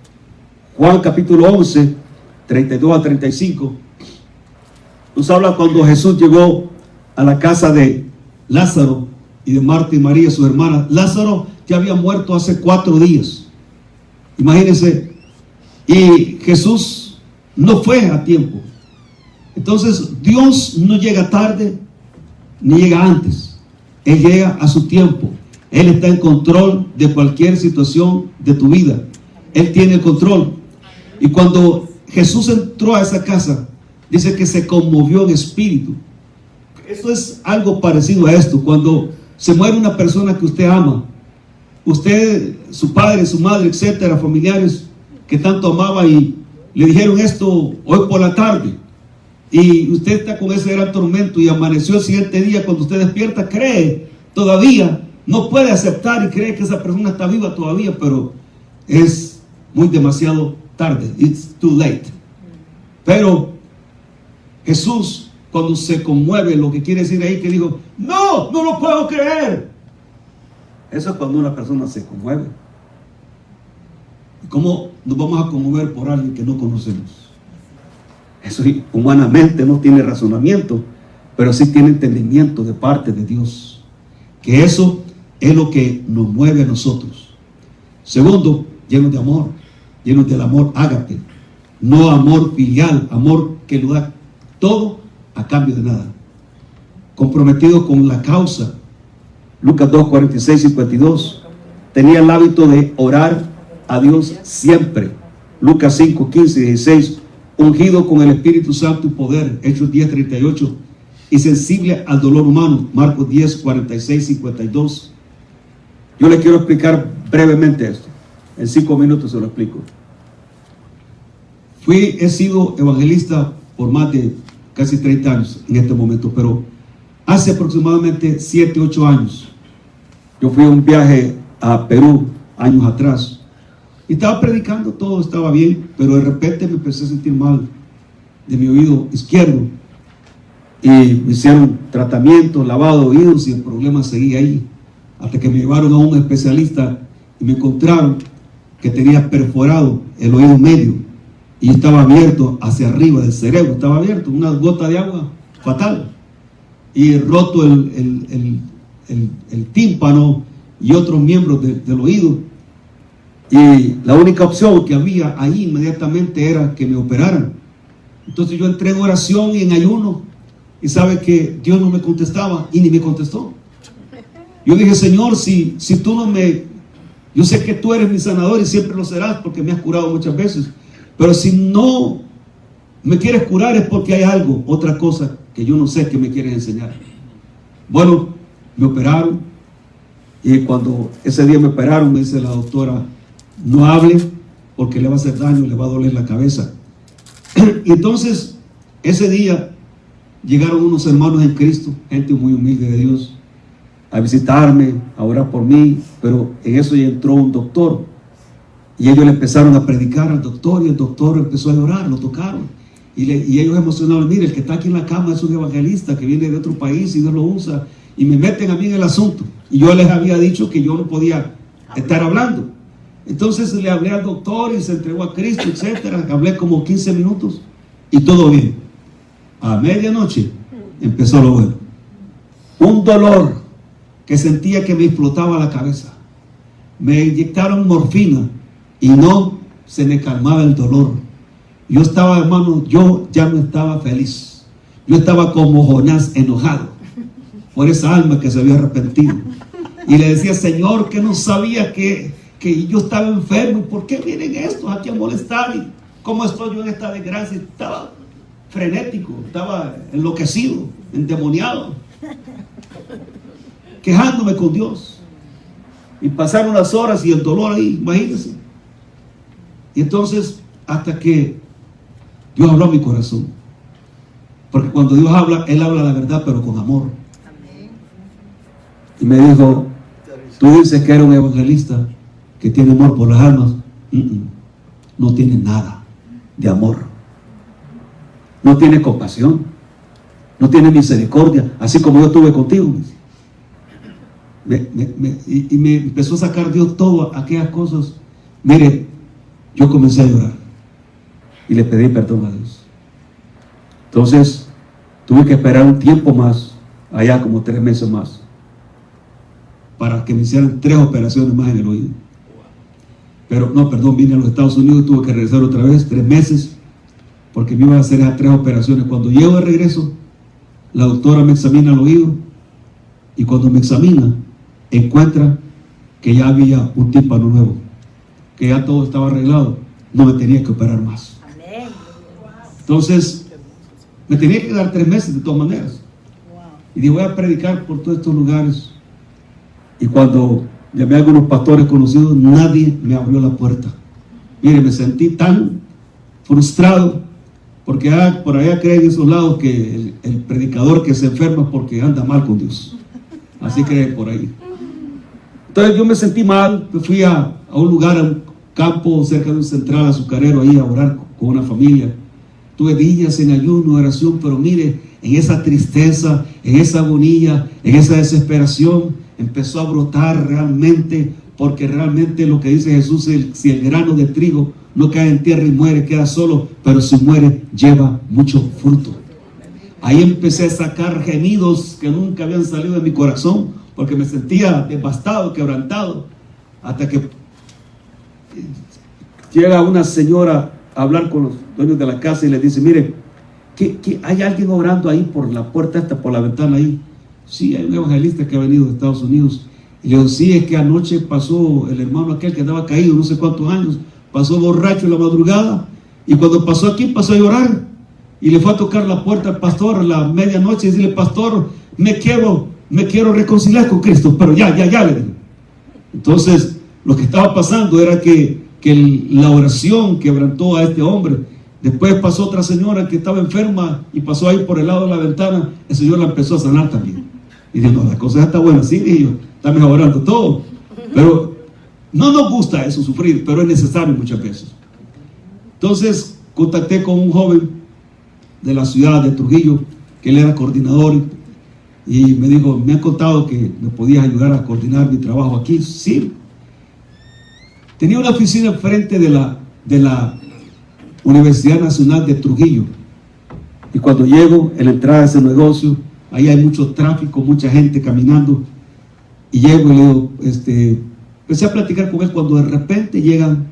Juan capítulo 11, 32 a 35, nos habla cuando Jesús llegó a la casa de Lázaro y de Marta y María, sus hermanas. Lázaro ya había muerto hace 4 días. Imagínense. Y Jesús no fue a tiempo. Entonces, Dios no llega tarde ni llega antes. Él llega a su tiempo. Él está en control de cualquier situación de tu vida. Él tiene el control. Y cuando Jesús entró a esa casa, dice que se conmovió en espíritu. Eso es algo parecido a esto. Cuando se muere una persona que usted ama, usted, su padre, su madre, etcétera, familiares que tanto amaba, y le dijeron esto hoy por la tarde, y usted está con ese gran tormento y amaneció el siguiente día, cuando usted despierta, cree todavía, no puede aceptar y cree que esa persona está viva todavía, pero es muy demasiado tarde. It's too late. Pero Jesús, cuando se conmueve, lo que quiere decir ahí que digo, no lo puedo creer. Eso es cuando una persona se conmueve. ¿Cómo nos vamos a conmover por alguien que no conocemos? Eso humanamente no tiene razonamiento, pero sí tiene entendimiento de parte de Dios. Que eso es lo que nos mueve a nosotros. Segundo, llenos de amor, llenos del amor ágape. No amor filial, amor que lo da todo a cambio de nada. Comprometido con la causa. Lucas 2, 46, 52. Tenía el hábito de orar a Dios siempre. Lucas 5, 15 y 16. Ungido con el Espíritu Santo y poder. Hechos 10, 38. Y sensible al dolor humano. Marcos 10, 46, 52. Yo le quiero explicar brevemente esto. En 5 minutos se lo explico. He sido evangelista por más de casi 30 años en este momento, pero hace aproximadamente 7, 8 años, yo fui a un viaje a Perú, años atrás, y estaba predicando, todo estaba bien, pero de repente me empecé a sentir mal de mi oído izquierdo, y me hicieron tratamiento, lavado de oídos, y el problema seguía ahí, hasta que me llevaron a un especialista, y me encontraron que tenía perforado el oído medio, y estaba abierto hacia arriba del cerebro, estaba abierto, una gota de agua fatal, y roto el tímpano y otros miembros del oído, y la única opción que había ahí inmediatamente era que me operaran. Entonces yo entré en oración y en ayuno, y sabe que Dios no me contestaba, y ni me contestó. Yo dije, Señor, si tú no me, yo sé que tú eres mi sanador y siempre lo serás porque me has curado muchas veces, pero si no me quieres curar es porque hay algo, otra cosa que yo no sé que me quieres enseñar. Bueno, me operaron, y cuando ese día me operaron me dice la doctora, no hable porque le va a hacer daño, le va a doler la cabeza. Y entonces ese día llegaron unos hermanos en Cristo, gente muy humilde de Dios, a visitarme, a orar por mí, pero en eso ya entró un doctor. Y ellos le empezaron a predicar al doctor, y el doctor empezó a llorar, lo tocaron. Y ellos emocionados, mire, el que está aquí en la cama es un evangelista que viene de otro país y Dios lo usa. Y me meten a mí en el asunto. Y yo les había dicho que yo no podía estar hablando. Entonces le hablé al doctor y se entregó a Cristo, etcétera. Hablé como 15 minutos y todo bien. A medianoche empezó lo bueno. Un dolor que sentía que me explotaba la cabeza. Me inyectaron morfina y no se me calmaba el dolor. Yo estaba, hermano, yo ya no estaba feliz. Yo estaba como Jonás, enojado por esa alma que se había arrepentido. Y le decía, Señor, que no sabía que yo estaba enfermo. ¿Por qué vienen estos aquí a molestar? ¿Y cómo estoy yo en esta desgracia? Estaba frenético, estaba enloquecido, endemoniado, quejándome con Dios. Y pasaron las horas y el dolor ahí, imagínense. Y entonces, hasta que Dios habló a mi corazón. Porque cuando Dios habla, Él habla la verdad, pero con amor. Amén. Y me dijo, tú dices que eres un evangelista que tiene amor por las almas. No tiene nada de amor. No tiene compasión. No tiene misericordia, así como yo estuve contigo. Y me empezó a sacar Dios todas aquellas cosas. Mire, yo comencé a llorar y le pedí perdón a Dios. Entonces tuve que esperar un tiempo más, allá como 3 meses más, para que me hicieran 3 operaciones más en el oído. Pero no, perdón, vine a los Estados Unidos, tuve que regresar otra vez 3 meses, porque me iban a hacer esas 3 operaciones. Cuando llego de regreso, la doctora me examina el oído, y cuando me examina, encuentra que ya había un tímpano nuevo, que ya todo estaba arreglado, no me tenía que operar más. Amén. Entonces me tenía que dar 3 meses de todas maneras. Y dije, voy a predicar por todos estos lugares. Y cuando llamé a algunos pastores conocidos, nadie me abrió la puerta. Mire, me sentí tan frustrado, porque por allá creen en esos lados que el predicador que se enferma porque anda mal con Dios. Así creen por ahí. Entonces yo me sentí mal, me fui a un lugar, a un campo cerca de un central azucarero, ahí a orar con una familia. tuve días en ayuno, oración, pero mire, en esa tristeza, en esa agonía, en esa desesperación, empezó a brotar realmente, porque realmente lo que dice Jesús, si el grano de trigo no cae en tierra y muere, queda solo, pero si muere, lleva mucho fruto. Ahí empecé a sacar gemidos que nunca habían salido de mi corazón, porque me sentía devastado, quebrantado, hasta que llega una señora a hablar con los dueños de la casa y le dice: mire, ¿qué hay alguien orando ahí por la puerta esta, por la ventana ahí? Sí, hay un evangelista que ha venido de Estados Unidos. Y le digo: sí, es que anoche pasó el hermano aquel que andaba caído no sé cuántos años, pasó borracho en la madrugada, y cuando pasó aquí pasó a llorar, y le fue a tocar la puerta al pastor a la medianoche y decirle: pastor, me quiero reconciliar con Cristo, pero ya, le digo. Entonces, lo que estaba pasando era que la oración quebrantó a este hombre. Después pasó otra señora que estaba enferma y pasó ahí por el lado de la ventana. El Señor la empezó a sanar también. Y dijo: no, la cosa está buena, sí, dije yo, está mejorando todo. Pero no nos gusta eso, sufrir, pero es necesario muchas veces. Entonces contacté con un joven de la ciudad de Trujillo, que él era coordinador, y me dijo: me han contado que me podías ayudar a coordinar mi trabajo aquí. Sí. Tenía una oficina enfrente de la Universidad Nacional de Trujillo, y cuando llego en la entrada de ese negocio, ahí hay mucho tráfico, mucha gente caminando, y llego y le digo, empecé a platicar con él, cuando de repente llegan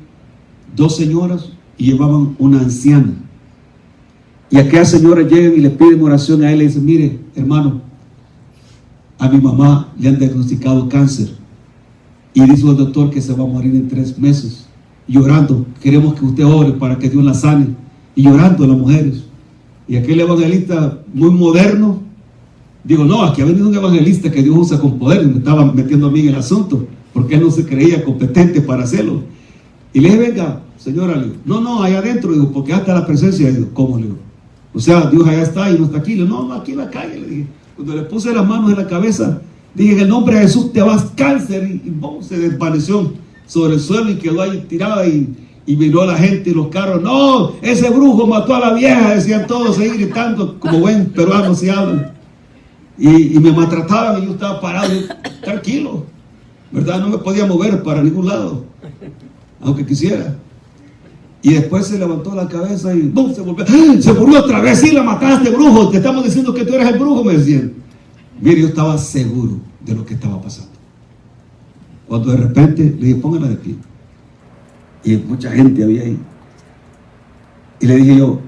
dos señoras y llevaban una anciana, y aquellas señoras llegan y le piden oración a él, y le dicen: mire, hermano, a mi mamá le han diagnosticado cáncer, y dice el doctor que se va a morir en 3 meses. Llorando, queremos que usted ore para que Dios la sane. Y llorando las mujeres. Y aquel evangelista muy moderno digo: no, aquí ha venido un evangelista que Dios usa con poder. Y me estaba metiendo a mí en el asunto, porque él no se creía competente para hacerlo. Y le dije: venga, señora, le digo, no, allá adentro, digo, porque hasta la presencia. Digo: ¿cómo? Le digo, o sea, Dios allá está y no está aquí. Le digo: no, aquí en la calle, le dije. Cuando le puse las manos en la cabeza, dije: en el nombre de Jesús te vas cáncer, y ¡bum! Se desvaneció sobre el suelo y quedó ahí tirada, y miró a la gente y los carros: no, ese brujo mató a la vieja, decían todos ahí gritando, como buen peruano se habla, y me maltrataban, y yo estaba parado, tranquilo, ¿verdad? No me podía mover para ningún lado, aunque quisiera. Y después se levantó la cabeza y ¡bum! Se volvió otra vez: sí, la mataste, brujo, te estamos diciendo que tú eres el brujo, me decían. Mire, yo estaba seguro de lo que estaba pasando, cuando de repente le dije: póngala de pie. Y mucha gente había ahí. Y le dije yo: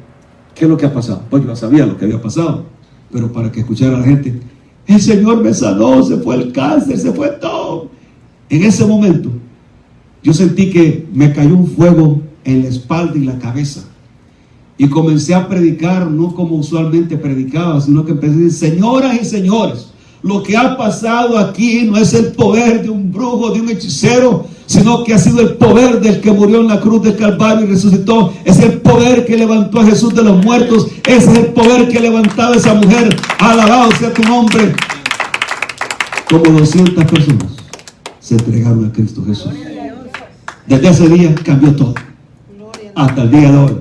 ¿qué es lo que ha pasado? Pues yo sabía lo que había pasado, pero para que escuchara a la gente: el Señor me sanó, se fue el cáncer, se fue todo. En ese momento yo sentí que me cayó un fuego en la espalda y la cabeza, y comencé a predicar, no como usualmente predicaba, sino que empecé a decir: señoras y señores, lo que ha pasado aquí no es el poder de un brujo, de un hechicero, sino que ha sido el poder del que murió en la cruz del Calvario y resucitó. Es el poder que levantó a Jesús de los muertos. Ese es el poder que levantaba a esa mujer. Alabado sea tu nombre. Como 200 personas se entregaron a Cristo Jesús. Desde ese día cambió todo, hasta el día de hoy.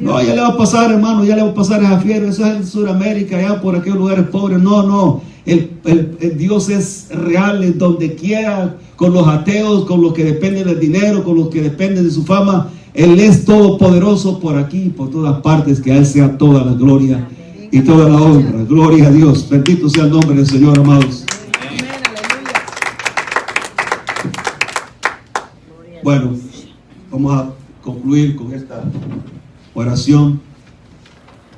No, ya le va a pasar, hermano, ya le va a pasar esa fiebre. Eso es en Sudamérica, allá por aquellos lugares pobres. No, el Dios es real en donde quiera, con los ateos, con los que dependen del dinero, con los que dependen de su fama. Él es todopoderoso por aquí y por todas partes. Que a Él sea toda la gloria y toda la honra. Gloria a Dios. Bendito sea el nombre del Señor, amados. Bueno, vamos a concluir con esta oración.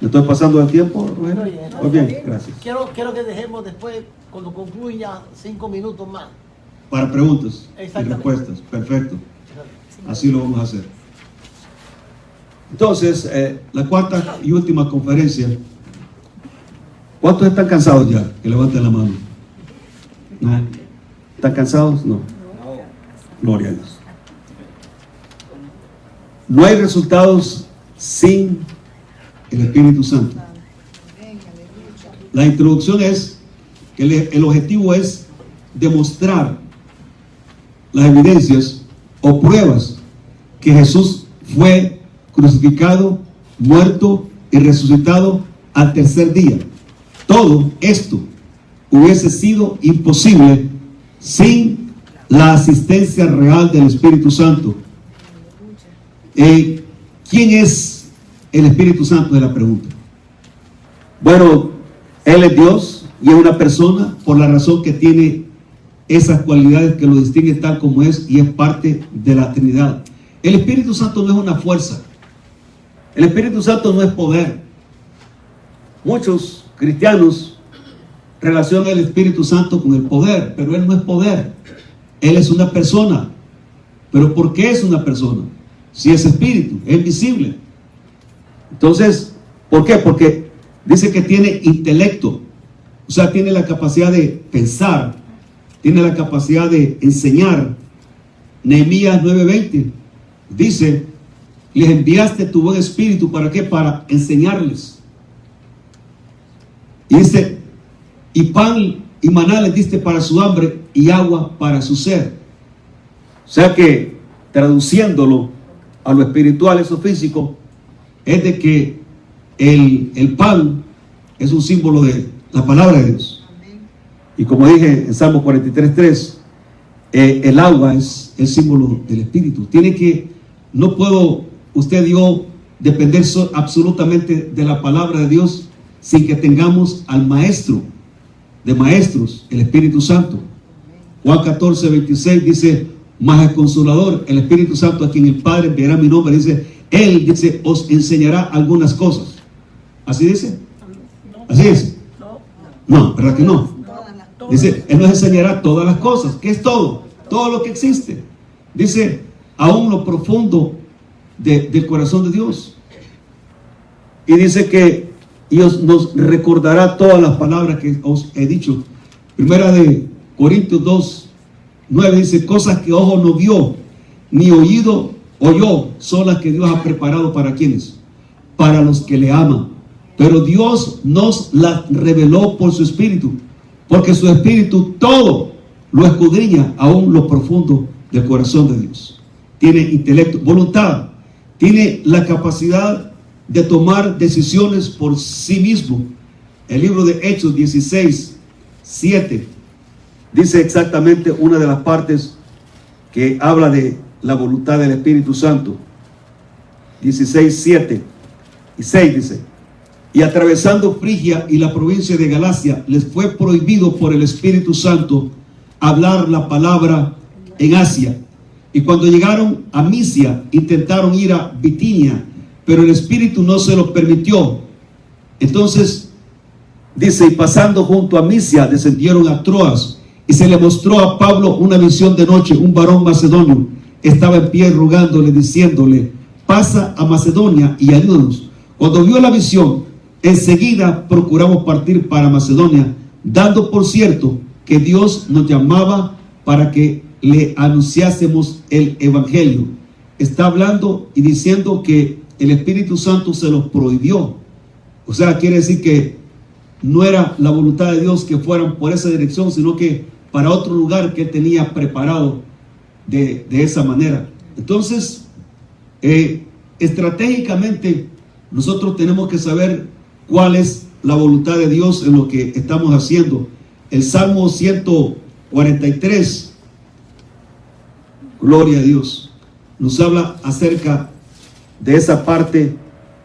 ¿Me estoy pasando el tiempo, Rubén? Muy bien, gracias. Quiero que dejemos después, cuando concluya, 5 minutos más. Para preguntas y respuestas. Perfecto. Así lo vamos a hacer. Entonces, la cuarta y última conferencia. ¿Cuántos están cansados ya? Que levanten la mano. ¿No? ¿Están cansados? No. Gloria a Dios. No hay resultados sin el Espíritu Santo. La introducción es que el objetivo es demostrar las evidencias o pruebas que Jesús fue crucificado muerto y resucitado al tercer día. Todo esto hubiese sido imposible sin la asistencia real del Espíritu Santo. ¿Quién es el Espíritu Santo? Es la pregunta. Bueno, Él es Dios y es una persona por la razón que tiene esas cualidades que lo distinguen tal como es, y es parte de la Trinidad. El Espíritu Santo no es una fuerza. El Espíritu Santo no es poder. Muchos cristianos relacionan el Espíritu Santo con el poder, pero Él no es poder. Él es una persona. ¿Pero por qué es una persona? Si es espíritu, es visible. Entonces, ¿por qué? Porque dice que tiene intelecto. O sea, tiene la capacidad de pensar, tiene la capacidad de enseñar. Nehemías 9:20 dice: les enviaste tu buen espíritu, ¿para qué? Para enseñarles. Y dice: y pan y maná les diste para su hambre y agua para su sed. O sea que, traduciéndolo a lo espiritual, eso físico, es de que el pan es un símbolo de la palabra de Dios. Y como dije en Salmo 43:3, el agua es el símbolo del espíritu. No puedo usted y yo depender absolutamente de la palabra de Dios sin que tengamos al maestro de maestros, el Espíritu Santo. Juan 14:26 dice: mas el Consolador, el Espíritu Santo, a quien el Padre enviará mi nombre, dice, Él dice, os enseñará algunas cosas. ¿Así dice? ¿Así dice? No, ¿verdad que no? Dice, Él nos enseñará todas las cosas. ¿Qué es todo? Todo lo que existe. Dice, aún lo profundo del corazón de Dios. Y dice que Dios nos recordará todas las palabras que os he dicho. Primera de Corintios 2:9 dice: cosas que ojo no vio, ni oído oyó, son las que Dios ha preparado para quienes, para los que le aman. Pero Dios nos las reveló por su Espíritu, porque su Espíritu todo lo escudriña, aún lo profundo del corazón de Dios. Tiene intelecto, voluntad, tiene la capacidad de tomar decisiones por sí mismo. El libro de Hechos 16:7 dice exactamente una de las partes que habla de la voluntad del Espíritu Santo. 16:7 y 6 dice: y atravesando Frigia y la provincia de Galacia, les fue prohibido por el Espíritu Santo hablar la palabra en Asia. Y cuando llegaron a Misia, intentaron ir a Bitinia, pero el Espíritu no se lo permitió. Entonces dice: y pasando junto a Misia, descendieron a Troas, y se le mostró a Pablo una visión de noche. Un varón macedonio estaba en pie rogándole, diciéndole: pasa a Macedonia y ayúdanos. Cuando vio la visión, enseguida procuramos partir para Macedonia, dando por cierto que Dios nos llamaba para que le anunciásemos el evangelio. Está hablando y diciendo que el Espíritu Santo se los prohibió. O sea, quiere decir que no era la voluntad de Dios que fueran por esa dirección, sino que para otro lugar que Él tenía preparado de esa manera. Entonces, estratégicamente, nosotros tenemos que saber cuál es la voluntad de Dios en lo que estamos haciendo. El Salmo 143, gloria a Dios, nos habla acerca de esa parte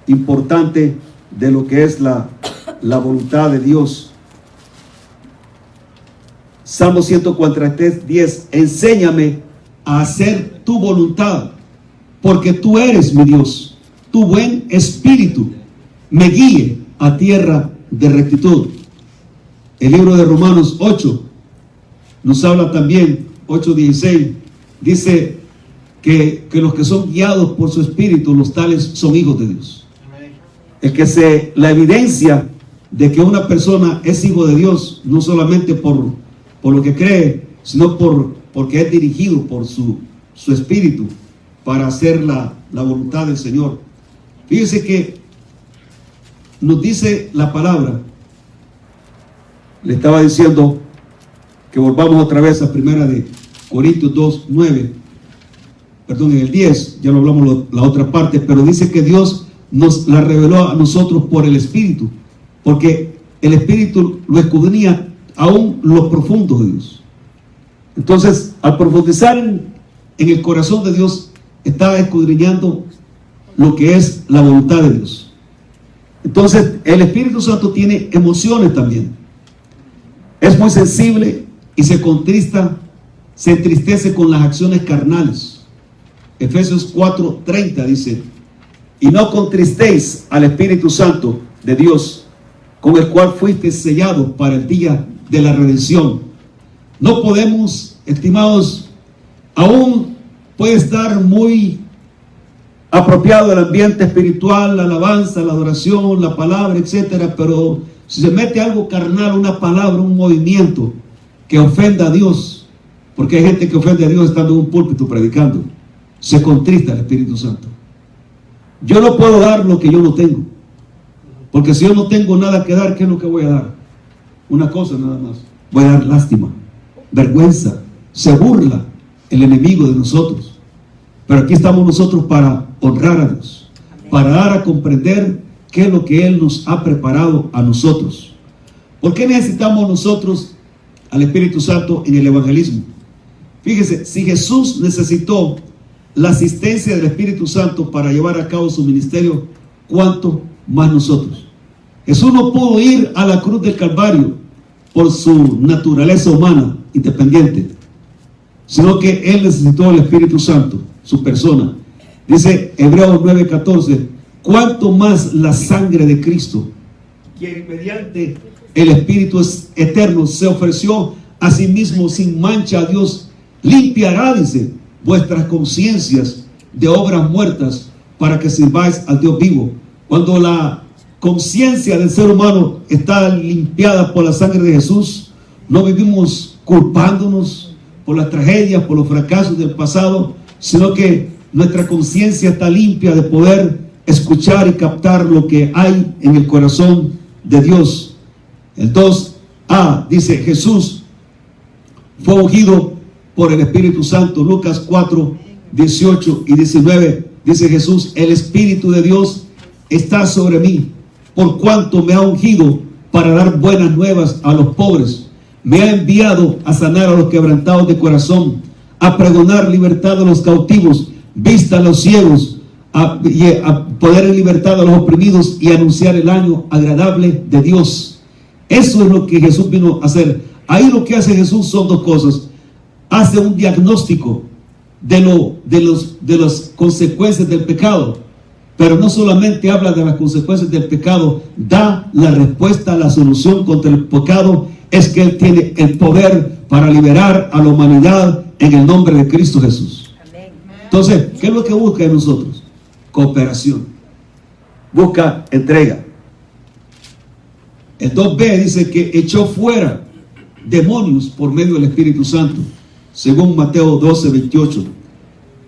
importante de lo que es la voluntad de Dios. Salmo 143:10: enséñame a hacer tu voluntad, porque tú eres mi Dios. Tu buen espíritu me guíe a tierra de rectitud. El libro de Romanos 8 nos habla también, 8:16, dice que los que son guiados por su espíritu, los tales son hijos de Dios. La evidencia de que una persona es hijo de Dios, no solamente por lo que cree, sino porque es dirigido por su espíritu para hacer la voluntad del Señor. Fíjese que nos dice la palabra, le estaba diciendo que volvamos otra vez a primera de Corintios 2:9, perdón, en el 10, ya lo hablamos la otra parte, pero dice que Dios nos la reveló a nosotros por el Espíritu, porque el Espíritu lo escudriña aún lo profundo de Dios. Entonces, al profundizar en el corazón de Dios, está escudriñando lo que es la voluntad de Dios. Entonces, el Espíritu Santo tiene emociones también. Es muy sensible y se contrista, se entristece con las acciones carnales. Efesios 4:30 dice: y no contristéis al Espíritu Santo de Dios, con el cual fuisteis sellados para el día de la redención. No podemos, estimados, aún puede estar muy apropiado el ambiente espiritual, la alabanza, la adoración, la palabra, etcétera, pero si se mete algo carnal, una palabra, un movimiento que ofenda a Dios, porque hay gente que ofende a Dios estando en un púlpito predicando, se contrista el Espíritu Santo. Yo no puedo dar lo que yo no tengo, porque si yo no tengo nada que dar, ¿qué es lo que voy a dar? Una cosa nada más: voy a dar lástima, vergüenza, se burla el enemigo de nosotros. Pero aquí estamos nosotros para honrar a Dios, para dar a comprender qué es lo que Él nos ha preparado a nosotros. ¿Por qué necesitamos nosotros al Espíritu Santo en el evangelismo? Fíjese, si Jesús necesitó la asistencia del Espíritu Santo para llevar a cabo su ministerio, ¿cuánto más nosotros? Jesús no pudo ir a la cruz del Calvario por su naturaleza humana independiente, sino que Él necesitó el Espíritu Santo, su persona. Dice Hebreos 9:14: cuánto más la sangre de Cristo, quien mediante el Espíritu eterno se ofreció a sí mismo sin mancha a Dios, limpiará, dice, vuestras conciencias de obras muertas para que sirváis al Dios vivo. Cuando la conciencia del ser humano está limpiada por la sangre de Jesús, no vivimos culpándonos por las tragedias, por los fracasos del pasado, sino que nuestra conciencia está limpia de poder escuchar y captar lo que hay en el corazón de Dios. El 2a dice: Jesús fue ungido por el Espíritu Santo. Lucas 4:18 y 19 dice Jesús: el Espíritu de Dios está sobre mí, por cuanto me ha ungido para dar buenas nuevas a los pobres. Me ha enviado a sanar a los quebrantados de corazón, a pregonar libertad a los cautivos, vista a los ciegos, a poner en libertad a los oprimidos y anunciar el año agradable de Dios. Eso es lo que Jesús vino a hacer. Ahí lo que hace Jesús son dos cosas: hace un diagnóstico de las consecuencias del pecado, pero no solamente habla de las consecuencias del pecado, da la respuesta, la solución contra el pecado. Es que Él tiene el poder para liberar a la humanidad en el nombre de Cristo Jesús. Entonces, ¿qué es lo que busca en nosotros? Cooperación. Busca entrega. El 2b dice que echó fuera demonios por medio del Espíritu Santo, según Mateo 12:28.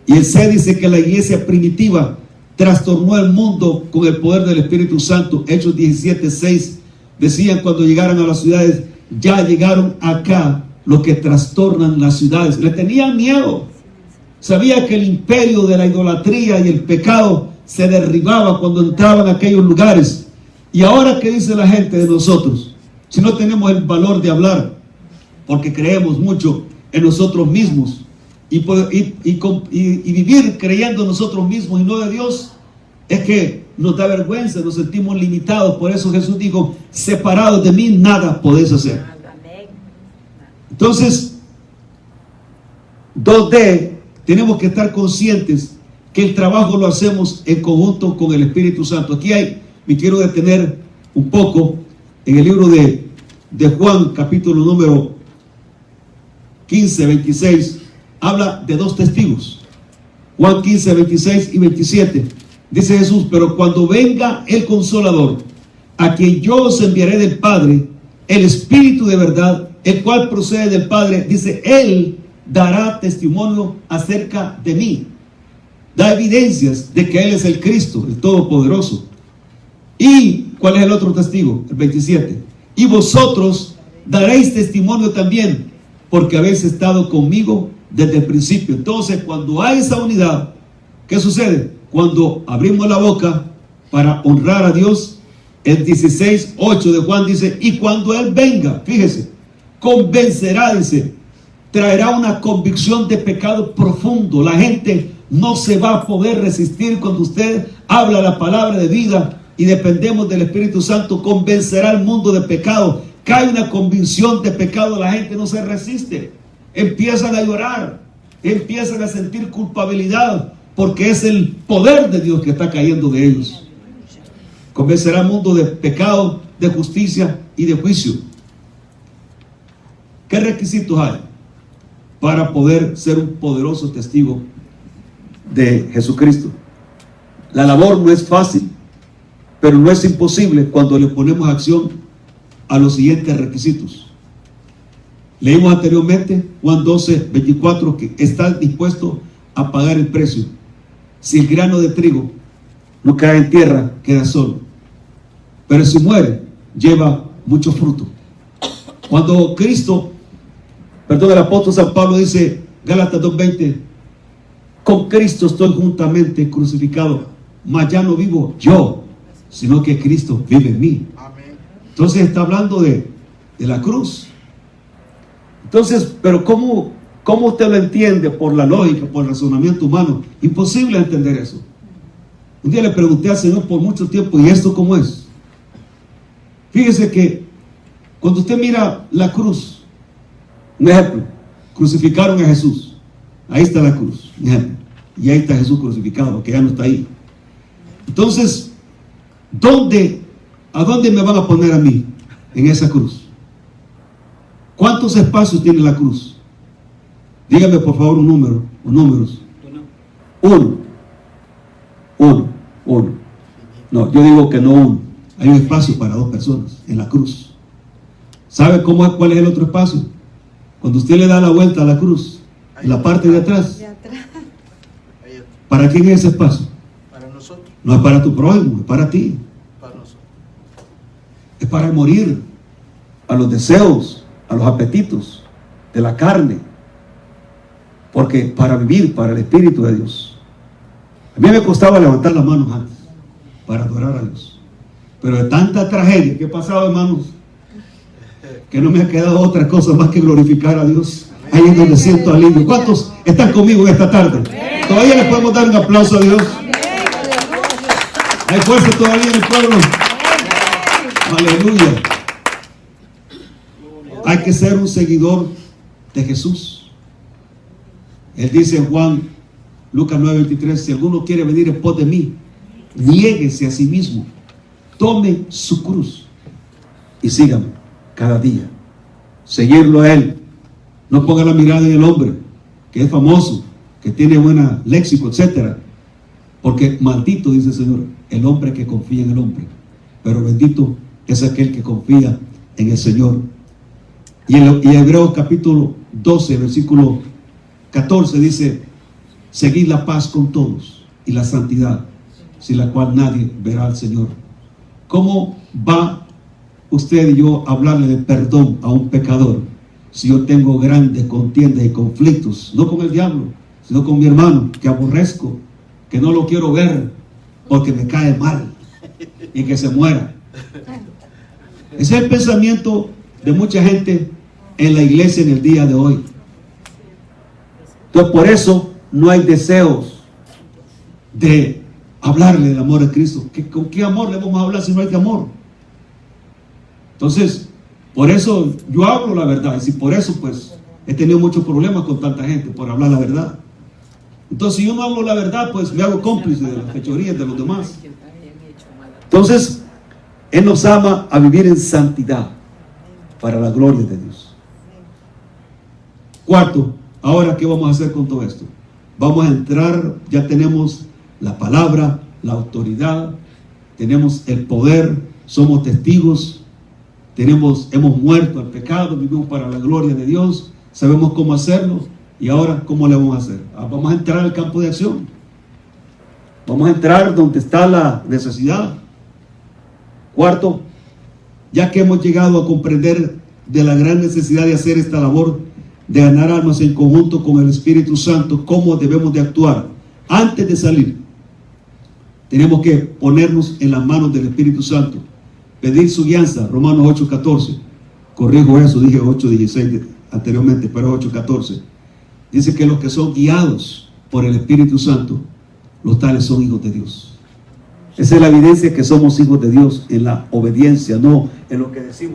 Y el C dice que la iglesia primitiva trastornó el mundo con el poder del Espíritu Santo. Hechos 17:6 decían: cuando llegaran a las ciudades, ya llegaron acá los que trastornan las ciudades. Le tenían miedo. Sabía que el imperio de la idolatría y el pecado se derribaba cuando entraban a aquellos lugares. Y ahora, ¿qué dice la gente de nosotros? Si no tenemos el valor de hablar, porque creemos mucho en nosotros mismos y vivir creyendo en nosotros mismos y no de Dios, es que nos da vergüenza, nos sentimos limitados. Por eso Jesús dijo: separados de mí nada podéis hacer. Entonces, 2D, tenemos que estar conscientes que el trabajo lo hacemos en conjunto con el Espíritu Santo. Aquí me quiero detener un poco en el libro de Juan, capítulo número 15, 26, habla de dos testigos. Juan 15, 26 y 27. Dice Jesús: pero cuando venga el Consolador, a quien yo os enviaré del Padre, el Espíritu de verdad, el cual procede del Padre, dice, Él dará testimonio acerca de mí. Da evidencias de que Él es el Cristo, el Todopoderoso. ¿Y cuál es el otro testigo? El 27. Y vosotros daréis testimonio también, porque habéis estado conmigo desde el principio. Entonces, cuando hay esa unidad, ¿qué sucede? Cuando abrimos la boca, para honrar a Dios. El 16:8 de Juan dice, y cuando Él venga, fíjese, convencerá, dice, traerá una convicción de pecado profundo. La gente no se va a poder resistir cuando usted habla la palabra de vida y dependemos del Espíritu Santo. Convencerá al mundo de pecado. Cae una convicción de pecado, la gente no se resiste. Empiezan a llorar, empiezan a sentir culpabilidad, porque es el poder de Dios que está cayendo de ellos. Convencerá al mundo de pecado, de justicia y de juicio. ¿Qué requisitos hay para poder ser un poderoso testigo de Jesucristo? La labor no es fácil, pero no es imposible cuando le ponemos acción a los siguientes requisitos. Leímos anteriormente Juan 12:24, que está dispuesto a pagar el precio. Si el grano de trigo no cae en tierra, queda solo, pero si muere, lleva mucho fruto. Cuando el apóstol San Pablo dice, Gálatas 2:20, con Cristo estoy juntamente crucificado, mas ya no vivo yo, sino que Cristo vive en mí. Entonces está hablando de la cruz. Entonces, pero ¿cómo usted lo entiende? Por la lógica, por el razonamiento humano. Imposible entender eso. Un día le pregunté al Señor por mucho tiempo, ¿y esto cómo es? Fíjese que cuando usted mira la cruz, un ejemplo, crucificaron a Jesús. Ahí está la cruz, un ejemplo. Y ahí está Jesús crucificado, porque ya no está ahí. Entonces, ¿a dónde me van a poner a mí en esa cruz? ¿Cuántos espacios tiene la cruz? Dígame por favor un número, o números. Uno. No, yo digo que no uno. Hay un espacio para 2 personas en la cruz. ¿Sabe cuál es el otro espacio? Cuando usted le da la vuelta a la cruz, en la parte de atrás. ¿Para quién es ese espacio? Para nosotros. No es para tu prójimo, es para ti. Para nosotros. Es para morir a los deseos, a los apetitos de la carne, porque para vivir para el Espíritu de Dios. A mí me costaba levantar las manos antes para adorar a Dios, pero de tanta tragedia que he pasado, hermanos, que no me ha quedado otra cosa más que glorificar a Dios. Ahí es donde siento alivio. ¿Cuántos están conmigo en esta tarde? Todavía le podemos dar un aplauso a Dios. Hay fuerza todavía en el pueblo. Aleluya. Hay que ser un seguidor de Jesús. Él dice en Lucas 9:23, si alguno quiere venir en pos de mí, niéguese a sí mismo, tome su cruz y sígame cada día. Seguirlo a Él. No ponga la mirada en el hombre, que es famoso, que tiene buena léxico, etc. Porque maldito, dice el Señor, el hombre que confía en el hombre, pero bendito es aquel que confía en el Señor. Y Hebreos capítulo 12, versículo 14 dice, seguid la paz con todos y la santidad, sin la cual nadie verá al Señor. ¿Cómo va usted y yo a hablarle de perdón a un pecador si yo tengo grandes contiendas y conflictos, no con el diablo, sino con mi hermano, que aborrezco, que no lo quiero ver porque me cae mal y que se muera? Ese es el pensamiento de mucha gente en la iglesia en el día de hoy. Entonces, por eso no hay deseos de hablarle del amor de Cristo. ¿Con qué amor le vamos a hablar si no hay de amor? Entonces, por eso yo hablo la verdad. Y por eso pues he tenido muchos problemas con tanta gente por hablar la verdad. Entonces, si yo no hablo la verdad, pues me hago cómplice de las fechorías de los demás. Entonces, Él nos ama a vivir en santidad para la gloria de Dios. Cuarto, ahora ¿qué vamos a hacer con todo esto? Vamos a entrar, ya tenemos la palabra, la autoridad, tenemos el poder, somos testigos, hemos muerto al pecado, vivimos para la gloria de Dios, sabemos cómo hacerlo. Y ahora, ¿cómo le vamos a hacer? Vamos a entrar al campo de acción. Vamos a entrar donde está la necesidad. Cuarto, ya que hemos llegado a comprender de la gran necesidad de hacer esta labor, de ganar almas en conjunto con el Espíritu Santo, cómo debemos de actuar antes de salir. Tenemos que ponernos en las manos del Espíritu Santo, pedir su guianza. Romanos 8:14. Corrijo eso, dije 8:16 anteriormente, pero 8:14. Dice que los que son guiados por el Espíritu Santo, los tales son hijos de Dios. Esa es la evidencia que somos hijos de Dios, en la obediencia, no en lo que decimos.